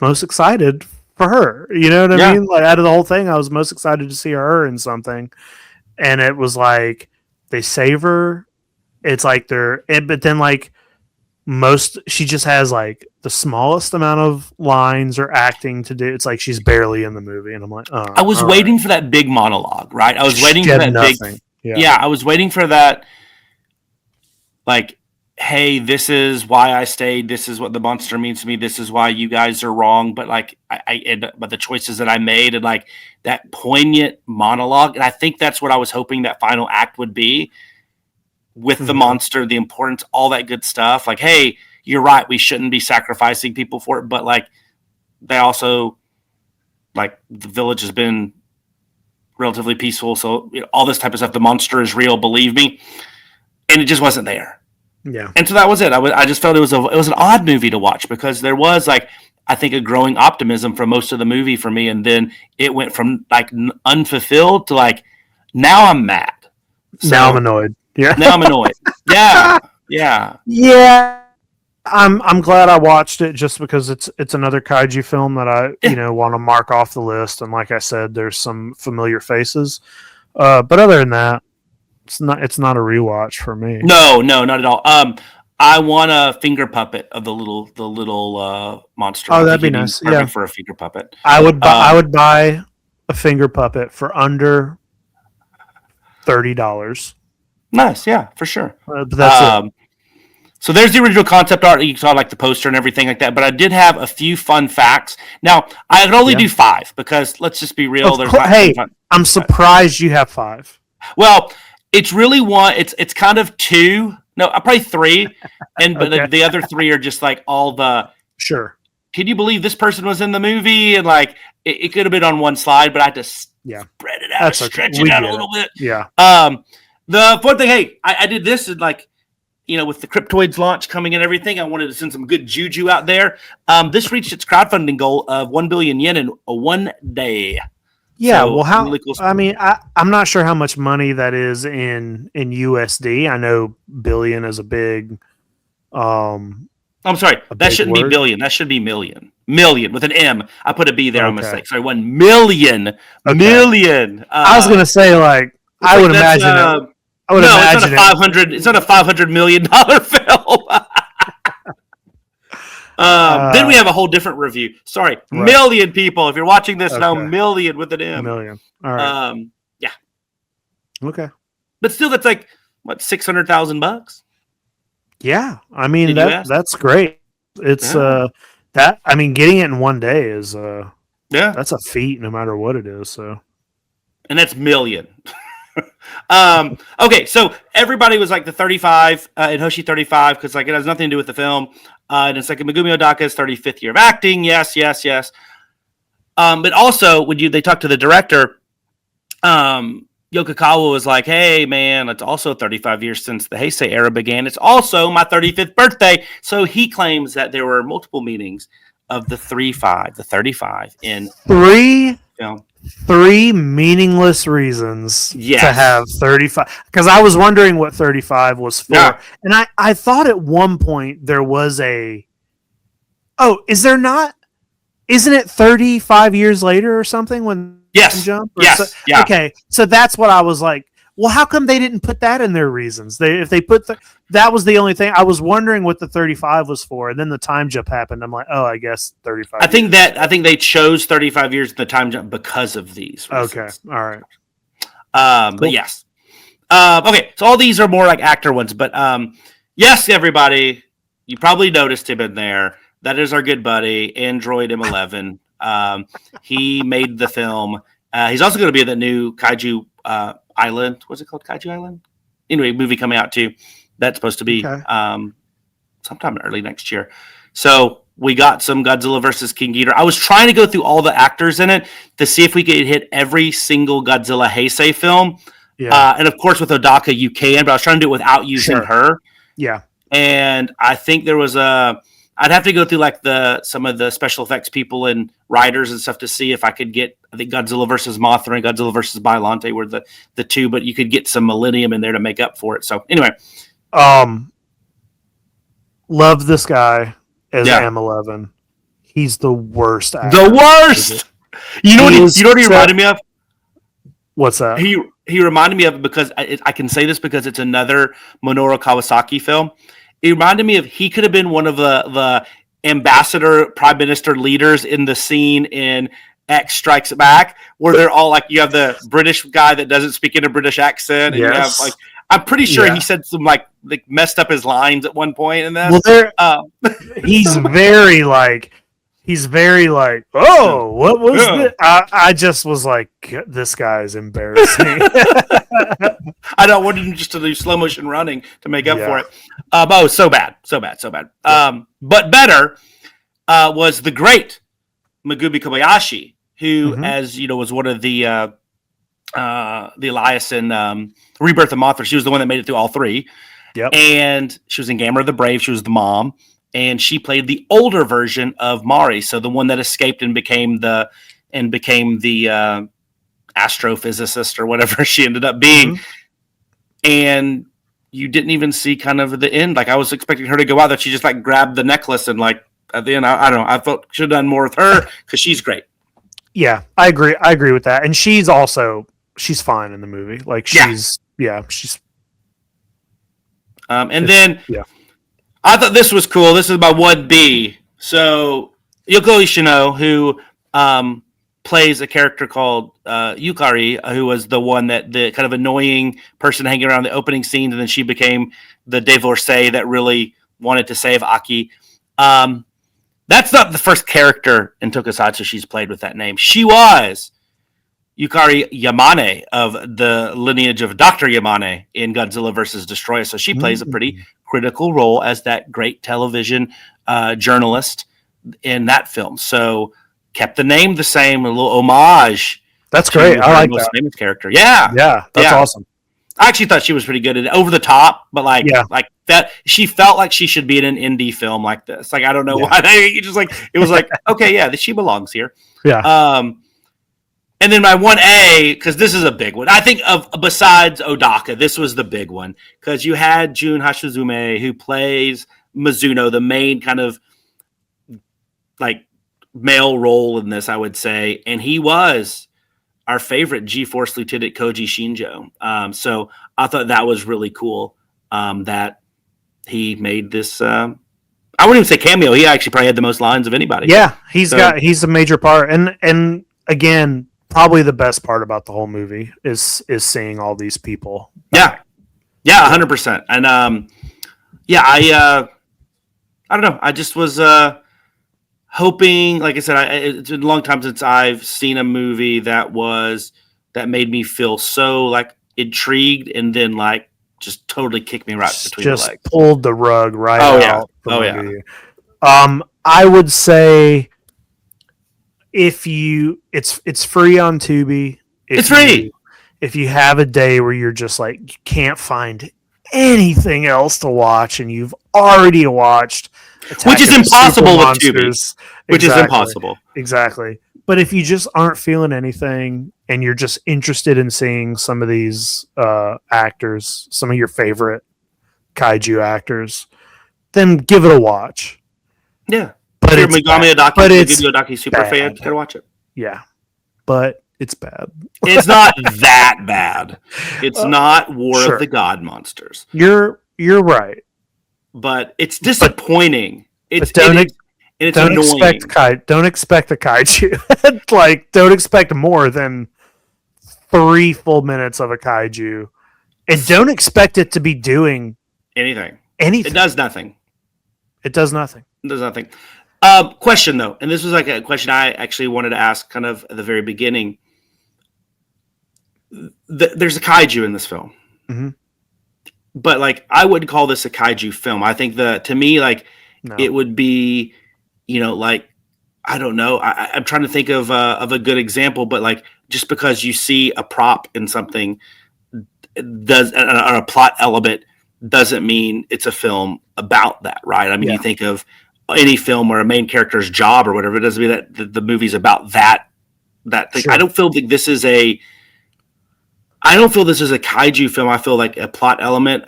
most excited for her. You know what I mean? Like, out of the whole thing, I was most excited to see her in something. And it was like, they save her. It's like but then like she just has like the smallest amount of lines or acting to do. It's like she's barely in the movie. And I'm like, oh. I was waiting for that big monologue, right? I was waiting for that big. Yeah, I was waiting for that. Like, hey, this is why I stayed. This is what the monster means to me. This is why you guys are wrong. But like, but the choices that I made, and like that poignant monologue. And I think that's what I was hoping that final act would be, with the monster, the importance, all that good stuff. Like, hey, you're right. We shouldn't be sacrificing people for it. But like, they also, like, the village has been relatively peaceful. So, you know, all this type of stuff, the monster is real. Believe me. And it just wasn't there. Yeah. And so that was it. I just felt it was an odd movie to watch, because there was, like, I think, a growing optimism for most of the movie for me. And then it went from like unfulfilled to like, now I'm mad. So, now I'm annoyed. Yeah. Now I'm annoyed. Yeah. Yeah. Yeah. I'm glad I watched it, just because it's another kaiju film that I want to mark off the list. And like I said, there's some familiar faces. But other than that, it's not a rewatch for me. No, not at all. I want a finger puppet of the little monster. Oh, that'd be nice. Yeah, for a finger puppet. I would buy a finger puppet for under $30. Nice, yeah, for sure. But that's it. So there's the original concept art. You saw like the poster and everything like that. But I did have a few fun facts. Now I can only do 5, because let's just be real. I'm surprised you have 5. Well, it's really one. It's kind of 2. No, probably 3. And but the other 3 are just like all the. Sure. Can you believe this person was in the movie? And like it could have been on one slide, but I had to spread it out, stretch it out a little bit. Yeah. The fun thing, hey, I did this, and like, you know, with the Cryptoids launch coming and everything, I wanted to send some good juju out there. This reached its crowdfunding goal of 1 billion yen in one day. Yeah, so, well, how? Really cool. I mean, I'm not sure how much money that is in USD. I know billion is a big I'm sorry. A That big shouldn't be word? billion. That should be million. Million with an M. I put a B there on Okay. mistake. Sorry, 1 million. Okay. Million. I was gonna say like I would imagine it. I would no, imagine it's not a 500. It's not a $500 million film. Then we have a whole different review. Sorry, Right. million people. If you're watching this now, Okay. million with an a M. million. All right. Yeah, Okay. but still, that's like what $600,000. Yeah. I mean Did you ask? that's great. It's Yeah. that I mean getting it in one day is Yeah, that's a feat no matter what it is. So and that's million. Okay, so everybody was like the 35 in Hoshi 35 because like it has nothing to do with the film. And it's like Megumi Odaka's 35th year of acting. Yes. But also when they talked to the director, Yokokawa was like, "Hey man, it's also 35 years since the Heisei era began. It's also my 35th birthday." So he claims that there were multiple meanings of the 35 in film. three meaningless reasons Yes. to have 35 because I was wondering what 35 was for. Yeah. And I thought at one point there was isn't it 35 years later or something when Yes. jump? Yes. Yeah. Okay, so that's what I was like. Well, how come they didn't put that in their reasons? If they put that was the only thing I was wondering what the 35 was for, and then the time jump happened. I'm like, oh, I guess 35. I think they chose 35 years in the time jump because of these reasons. Okay, all right. But yes. Okay, so all these are more like actor ones, but yes, everybody, you probably noticed him in there. That is our good buddy, Android M11. He made the film. He's also going to be in the new Kaiju Island. What's it called? Kaiju Island? Anyway, movie coming out too. That's supposed to be sometime early next year. So we got some Godzilla versus King Ghidorah. I was trying to go through all the actors in it to see if we could hit every single Godzilla Heisei film. Yeah. And of course, with Odaka, you can, but I was trying to do it without using her. Yeah. And I think there was I'd have to go through like some of the special effects people and writers and stuff to see if I could get. I think Godzilla versus Mothra and Godzilla versus Biollante were the two, but you could get some Millennium in there to make up for it. So anyway, love this guy as Yeah. M11. He's the worst actor. the worst. You know what he reminded me of? What's that? He reminded me of it because I can say this because it's another Minoru Kawasaki film. It reminded me of he could have been one of the ambassador, prime minister leaders in the scene in X Strikes Back, where they're all like, you have the British guy that doesn't speak in a British accent, and you have like, I'm pretty sure he said some like messed up his lines at one point in that. Well, he's very like, oh, what was this? I just was like, this guy is embarrassing. I don't want him just to do slow motion running to make up for it. So bad. But better was the great Megumi Kobayashi, who, as you know, was one of the Elias and Rebirth of Mothra. She was the one that made it through all three. Yep. And she was in Gamera the Brave. She was the mom. And she played the older version of Mari, so the one that escaped and became the astrophysicist or whatever she ended up being. And you didn't even see kind of the end. Like I was expecting her to go out, that she just like grabbed the necklace and like at the end, I don't know. I felt should have done more with her because she's great. Yeah, I agree with that. And she's fine in the movie. Like she's. Then I thought this was cool. This is my 1B. So Yoko Ishino, who plays a character called Yukari, who was the one that the kind of annoying person hanging around the opening scenes, and then she became the divorcee that really wanted to save Aki. That's not the first character in tokusatsu she's played with that name. She was Yukari Yamane of the lineage of Dr. Yamane in Godzilla vs. Destroyer. So she plays a pretty critical role as that great television journalist in that film. So kept the name the same, a little homage. That's great. I like that. Famous character. Yeah. Yeah, that's awesome. I actually thought she was pretty good at it. Over the top, but like that, she felt like she should be in an indie film like this. Like, I don't know why. It was like, okay, yeah, she belongs here. Yeah. And then my 1A, because this is a big one. I think besides Odaka, this was the big one. Because you had Jun Hashizume, who plays Mizuno, the main kind of like male role in this, I would say, and he was our favorite G-Force Lieutenant Koji Shinjo. So I thought that was really cool that he made this. I wouldn't even say cameo. He actually probably had the most lines of anybody. Yeah, he's a major part, and again, probably the best part about the whole movie is seeing all these people. Yeah, 100%. And I don't know. I just was hoping, like I said, it's been a long time since I've seen a movie that made me feel so like intrigued and then like just totally kicked me right between the legs. Pulled the rug right out. Yeah. I would say it's free on Tubi. It's free. If you have a day where you're just like you can't find anything else to watch and you've already watched which is impossible with Tubi. Which is impossible. Exactly. But if you just aren't feeling anything and you're just interested in seeing some of these actors, some of your favorite kaiju actors, then give it a watch. Yeah. But if you're Megumi Odaki super bad. fan, you gotta watch it. Yeah. But it's bad. It's not that bad. It's not War of the God Monsters. You're right. But it's disappointing. It's annoying. Don't expect a kaiju. Like, don't expect more than 3 full minutes of a kaiju, and don't expect it to be doing anything. It does nothing. Question though, and this was like a question I actually wanted to ask, kind of at the very beginning. There's a kaiju in this film. Mm-hmm. But like, I wouldn't call this a kaiju film. I think to me, like, it would be, like, I don't know. I'm trying to think of a good example, but like, just because you see a prop in something or a plot element doesn't mean it's a film about that, right? I mean, you think of any film where a main character's job or whatever, it doesn't mean that the movie's about that thing. Sure. I don't feel like this is a kaiju film. I feel like a plot element,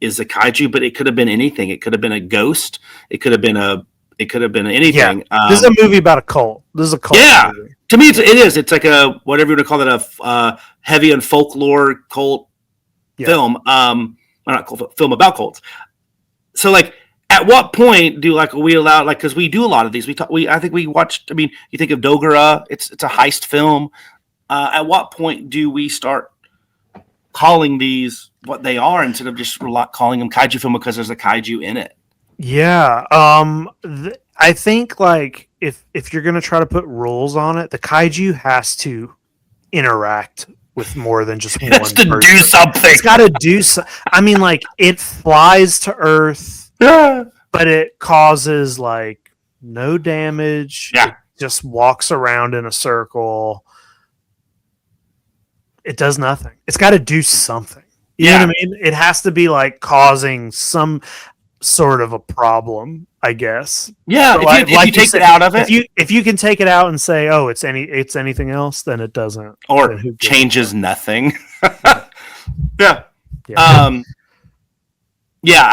is a kaiju, but it could have been anything. It could have been a ghost. It could have been anything. Yeah. This is a movie about a cult. This is a cult. Yeah, movie. To me, it is. It's like a whatever you want to call it, a heavy and folklore cult film. Not cult, film about cults. So, like, at what point do we allow, like, because we do a lot of these. I think we watched. I mean, you think of Dogura. It's a heist film. At what point do we start calling these what they are instead of just calling them kaiju film because there's a kaiju in it? Yeah. I think, like, if you're going to try to put rules on it, the kaiju has to interact with more than just one person. Do something. It's got to do something. I mean, like, it flies to Earth, but it causes, like, no damage. Yeah. It just walks around in a circle. It does nothing. It's got to do something. You know what I mean? It has to be like causing some sort of a problem, I guess. Yeah. If you take it out of it, if you can take it out and say, "Oh, it's anything else," then it doesn't, or changes nothing. Yeah. I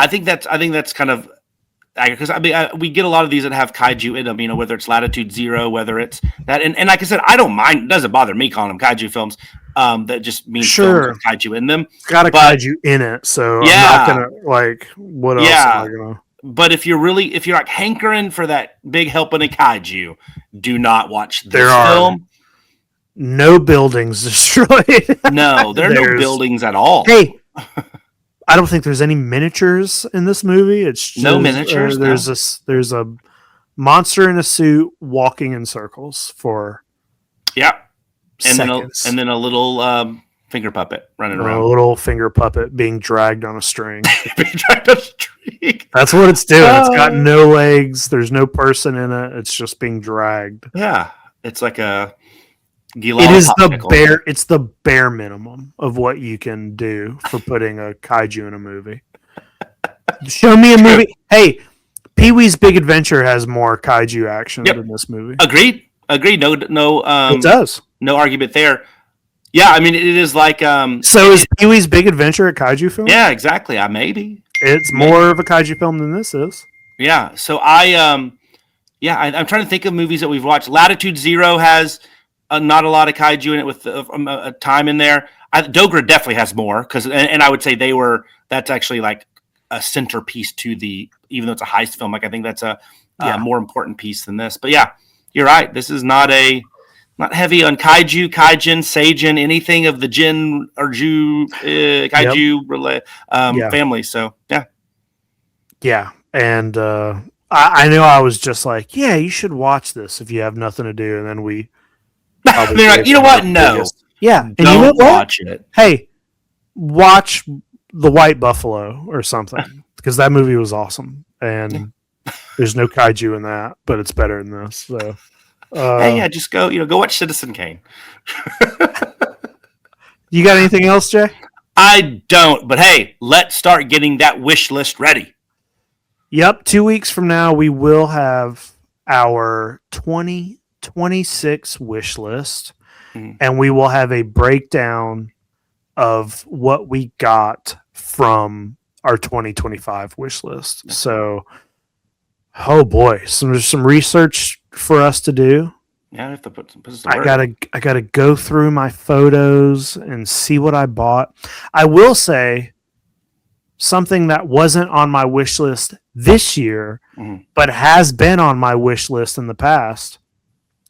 think that's kind of, because I mean, we get a lot of these that have kaiju in them, whether it's Latitude Zero, whether it's that, and like I said, I don't mind. It doesn't bother me calling them kaiju films. That just means films with kaiju in them. It's got a kaiju in it, so I'm not gonna, like, what else am I gonna? But if you're like hankering for that big helping a kaiju, do not watch this film. No buildings destroyed. No, there are no buildings at all. Hey, I don't think there's any miniatures in this movie. It's just, no miniatures. There's a monster in a suit walking in circles for seconds. And then a little finger puppet running around. A little finger puppet being dragged on a string. Being dragged on a string. That's what it's doing. It's got no legs. There's no person in it. It's just being dragged. Yeah, it's like a. It's the bare minimum of what you can do for putting a kaiju in a movie. Show me a movie. Hey, Pee-wee's Big Adventure has more kaiju action than this movie. Agreed. No. It does. No argument there. Yeah, I mean, it is like. So is Pee-wee's Big Adventure a kaiju film? Yeah, exactly. Maybe. It's more of a kaiju film than this is. Yeah. So I'm trying to think of movies that we've watched. Latitude Zero has not a lot of kaiju in it with a time in there. Dogra definitely has more and I would say that's actually like a centerpiece to even though it's a heist film, like I think that's a more important piece than this. But yeah, you're right. This is not heavy on kaiju, kaijin, seijin, anything of the jin or ju kaiju family. So yeah. Yeah. And I know I was just like, yeah, you should watch this if you have nothing to do. And then we they're like, you know what? No. Yeah. And don't you know what? watch it. Hey, watch The White Buffalo or something, because that movie was awesome. And there's no kaiju in that, but it's better than this. So just go watch Citizen Kane. You got anything else, Jay? I don't, but hey, let's start getting that wish list ready. Yep, 2 weeks from now we will have our 2026 wish list, and we will have a breakdown of what we got from our 2025 wish list. So, oh boy, there's some research for us to do. Yeah, I have to put some. I gotta go through my photos and see what I bought. I will say something that wasn't on my wish list this year, but has been on my wish list in the past.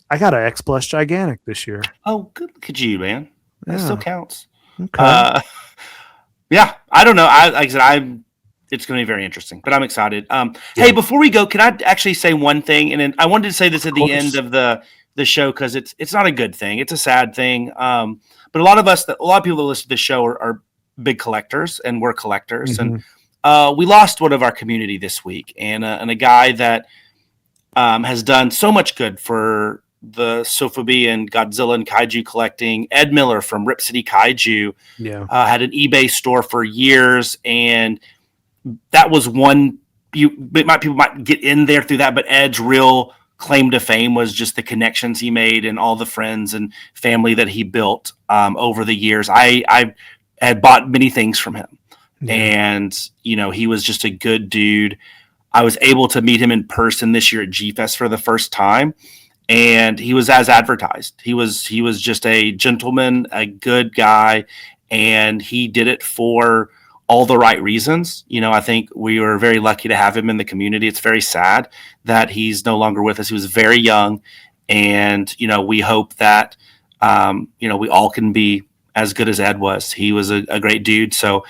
I got an X Plus Gigantic this year. Oh, good look at you, man. That still counts. Okay. Yeah, I don't know. Like I said, it's going to be very interesting, but I'm excited. Hey, before we go, can I actually say one thing? And then I wanted to say this at the end of the show because it's not a good thing. It's a sad thing. But a lot of people that listen to the show are big collectors, and we're collectors. And we lost one of our community this week, and a guy that has done so much good for the sofubi and Godzilla and kaiju collecting. Ed Miller from Rip City Kaiju had an eBay store for years, and that was one people might get in there through that, but Ed's real claim to fame was just the connections he made and all the friends and family that he built over the years. I had bought many things from him, and he was just a good dude. I was able to meet him in person this year at G-Fest for the first time, and he was as advertised. He was just a gentleman, a good guy, and he did it for all the right reasons. I think we were very lucky to have him in the community. It's very sad that he's no longer with us. He was very young, and we hope that we all can be as good as Ed was. He was a great dude. So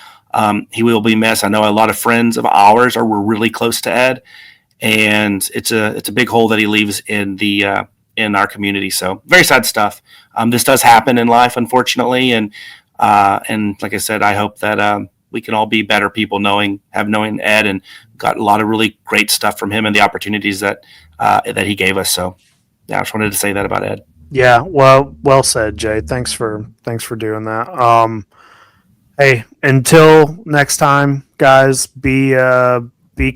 he will be missed. I know a lot of friends of ours were really close to Ed, and it's a big hole that he leaves in our community. So very sad stuff. This does happen in life, unfortunately, and like I said, I hope that we can all be better people knowing Ed, and got a lot of really great stuff from him and the opportunities that he gave us. So yeah, I just wanted to say that about Ed. Yeah, well said, Jay. Thanks for doing that. Hey, until next time, guys, be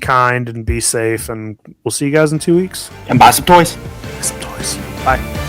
kind and be safe, and we'll see you guys in 2 weeks. And buy some toys. Bye.